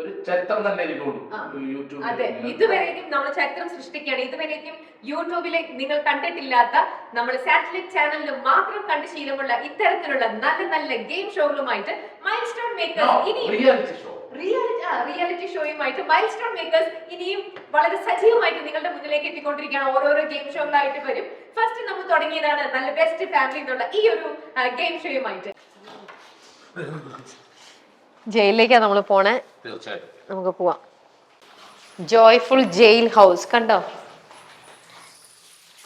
ഒരു ചരിത്രം തന്നെ യൂട്യൂബ്. അതെ, ഇതുവരെയും നമ്മൾ ചരിത്രം സൃഷ്ടിക്കുകയാണ്. ഇതുവരെയും യൂട്യൂബിലെ നിങ്ങൾ കണ്ടിട്ടില്ലാത്ത നമ്മൾ സാറ്റലൈറ്റ് ചാനലിൽ മാത്രം കണ്ട് ശീലമുള്ള ഇത്തരത്തിലുള്ള നല്ല നല്ല ഗെയിം ഷോകളുമായിട്ട് മൈൽ സ്റ്റോൺ മേക്കേഴ്സ് ഇനിയും റിയാലിറ്റി ഷോയുമായിട്ട് മൈൽ സ്റ്റോൺ മേക്കേഴ്സ് ഇനിയും വളരെ സജീവമായിട്ട് നിങ്ങളുടെ മുന്നിലേക്ക് എത്തിക്കൊണ്ടിരിക്കുകയാണ്. ഓരോരോ ഗെയിം ഷോകളായിട്ട് വരും. ഫസ്റ്റ് നമ്മൾ തുടങ്ങിയതാണ് നല്ല ബെസ്റ്റ് ഫാമിലി എന്നുള്ള ഈ ഒരു ഗെയിം ഷോയുമായിട്ട്. ജയിലിലേക്കാണ് നമ്മൾ പോണേ. തീർച്ചയായിട്ടും നമുക്ക് പോവാം. ജോയ്ഫുൾ ജയിൽ ഹൗസ് കണ്ടോ?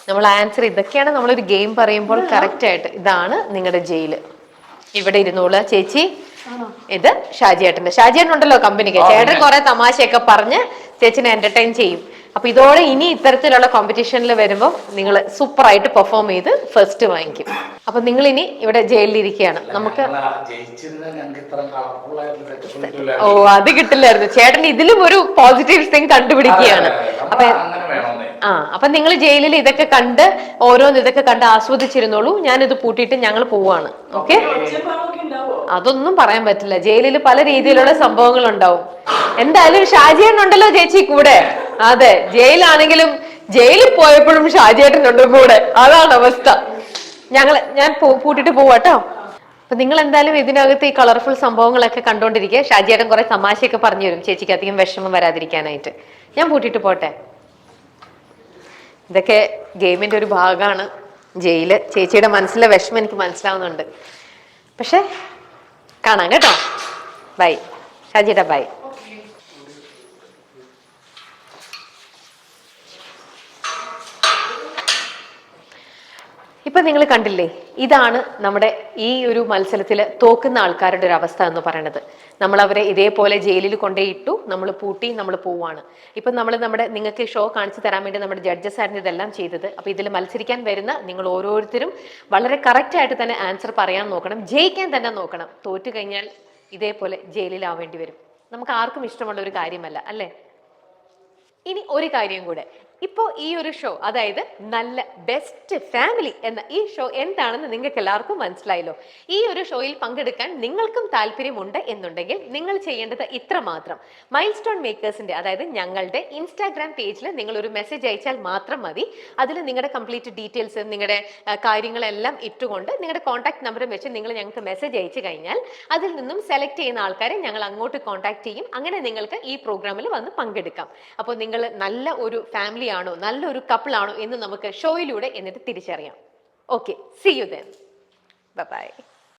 നമ്മൾ ആൻസർ ഇതൊക്കെയാണ്. നമ്മളൊരു ഗെയിം പറയുമ്പോൾ കറക്റ്റ് ആയിട്ട് ഇതാണ് നിങ്ങളുടെ ജയില്. ഇവിടെ ഇരുന്നോളൂ ചേച്ചി. ഇത് ഷാജിയേട്ടന്റെ. ഷാജിയേട്ടൻ ഉണ്ടല്ലോ കമ്പനിക്ക്. ചേട്ടൻ കുറെ തമാശയൊക്കെ പറഞ്ഞ് ചേച്ചിനെ എന്റർടൈൻ ചെയ്യും. അപ്പൊ ഇതോടെ ഇനി ഇത്തരത്തിലുള്ള കോമ്പറ്റീഷനിൽ വരുമ്പോൾ നിങ്ങൾ സൂപ്പർ ആയിട്ട് പെർഫോം ചെയ്ത് ഫസ്റ്റ് വാങ്ങിക്കും. അപ്പൊ നിങ്ങൾ ഇനി ഇവിടെ ജയിലിലിരിക്കുകയാണ്. നമുക്ക് ഓ അത് കിട്ടില്ലായിരുന്നു. ചേട്ടൻ ഇതിലും ഒരു പോസിറ്റീവ് തിങ് കണ്ടുപിടിക്കുകയാണ്. അപ്പൊ നിങ്ങൾ ജയിലിൽ ഇതൊക്കെ കണ്ട് ഓരോന്ന് ഇതൊക്കെ കണ്ട് ആസ്വദിച്ചിരുന്നോളൂ. ഞാനിത് പൂട്ടിയിട്ട് ഞങ്ങൾ പോവാണ്. ഓക്കെ? അതൊന്നും പറയാൻ പറ്റില്ല. ജയിലിൽ പല രീതിയിലുള്ള സംഭവങ്ങൾ ഉണ്ടാവും. എന്തായാലും ഷാജിയേട്ടൻ ഉണ്ടല്ലോ ചേച്ചി കൂടെ. അതെ, ജയിലാണെങ്കിലും ജയിലിൽ പോയപ്പോഴും ഷാജിയേട്ടനുണ്ട് കൂടെ. അതാണ് അവസ്ഥ. ഞാൻ പൂട്ടിട്ട് പോവാട്ടോ. അപ്പൊ നിങ്ങൾ എന്തായാലും ഇതിനകത്ത് ഈ കളർഫുൾ സംഭവങ്ങളൊക്കെ കണ്ടോണ്ടിരിക്കുക. ഷാജിയേട്ടൻ കുറെ തമാശയൊക്കെ പറഞ്ഞു തരും ചേച്ചിക്ക് അധികം വിഷമം വരാതിരിക്കാനായിട്ട്. ഞാൻ പൂട്ടിട്ട് പോട്ടെ. ഇതൊക്കെ ഗെയിമിന്റെ ഒരു ഭാഗമാണ്. ജയില്. ചേച്ചിയുടെ മനസ്സിലെ വിഷമം എനിക്ക് മനസ്സിലാവുന്നുണ്ട്. പക്ഷെ കാണാം കേട്ടോ. ബൈ ഷാജിയേട്ടാ, ബൈ. ഇപ്പൊ നിങ്ങൾ കണ്ടില്ലേ, ഇതാണ് നമ്മുടെ ഈ ഒരു മത്സരത്തിൽ തോക്കുന്ന ആൾക്കാരുടെ ഒരു അവസ്ഥ എന്ന് പറയുന്നത്. നമ്മൾ അവരെ ഇതേപോലെ ജയിലിൽ കൊണ്ടേയിട്ടു, നമ്മൾ പൂട്ടി, നമ്മൾ പോവാണ്. ഇപ്പൊ നമ്മൾ നിങ്ങൾക്ക് ഷോ കാണിച്ചു തരാൻ വേണ്ടി നമ്മുടെ ജഡ്ജസ് ആയിരുന്നു ഇതെല്ലാം ചെയ്തത്. അപ്പൊ ഇതിൽ മത്സരിക്കാൻ വരുന്ന നിങ്ങൾ ഓരോരുത്തരും വളരെ കറക്റ്റ് ആയിട്ട് തന്നെ ആൻസർ പറയാൻ നോക്കണം, ജയിക്കാൻ തന്നെ നോക്കണം. തോറ്റു കഴിഞ്ഞാൽ ഇതേപോലെ ജയിലിലാവേണ്ടി വരും. നമുക്ക് ആർക്കും ഇഷ്ടമുള്ള ഒരു കാര്യമല്ല അല്ലേ? ഇനി ഒരു കാര്യം കൂടെ, ഇപ്പോ ഈ ഒരു ഷോ, അതായത് നല്ല ബെസ്റ്റ് ഫാമിലി എന്ന ഈ ഷോ എന്താണെന്ന് നിങ്ങൾക്ക് എല്ലാവർക്കും മനസ്സിലായല്ലോ. ഈ ഒരു ഷോയിൽ പങ്കെടുക്കാൻ നിങ്ങൾക്കും താല്പര്യമുണ്ട് എന്നുണ്ടെങ്കിൽ നിങ്ങൾ ചെയ്യേണ്ടത് ഇത്ര മാത്രം. മൈൽ സ്റ്റോൺ മേക്കേഴ്സിന്റെ, അതായത് ഞങ്ങളുടെ ഇൻസ്റ്റാഗ്രാം പേജിൽ നിങ്ങൾ ഒരു മെസ്സേജ് അയച്ചാൽ മാത്രം മതി. അതിൽ നിങ്ങളുടെ കംപ്ലീറ്റ് ഡീറ്റെയിൽസ്, നിങ്ങളുടെ കാര്യങ്ങളെല്ലാം ഇട്ടുകൊണ്ട് നിങ്ങളുടെ കോൺടാക്ട് നമ്പറും വെച്ച് നിങ്ങൾ ഞങ്ങൾക്ക് മെസ്സേജ് അയച്ചു കഴിഞ്ഞാൽ അതിൽ നിന്നും സെലക്ട് ചെയ്യുന്ന ആൾക്കാരെ ഞങ്ങൾ അങ്ങോട്ട് കോൺടാക്ട് ചെയ്യും. അങ്ങനെ നിങ്ങൾക്ക് ഈ പ്രോഗ്രാമിൽ വന്ന് പങ്കെടുക്കാം. അപ്പോൾ നിങ്ങൾ നല്ല ഒരു ഫാമിലി ആണോ, നല്ലൊരു കപ്പിൾ ആണോ എന്ന് നമുക്ക് ഷോയിലൂടെ എന്നിട്ട് തിരിച്ചറിയാം. Okay, see you then. Bye by.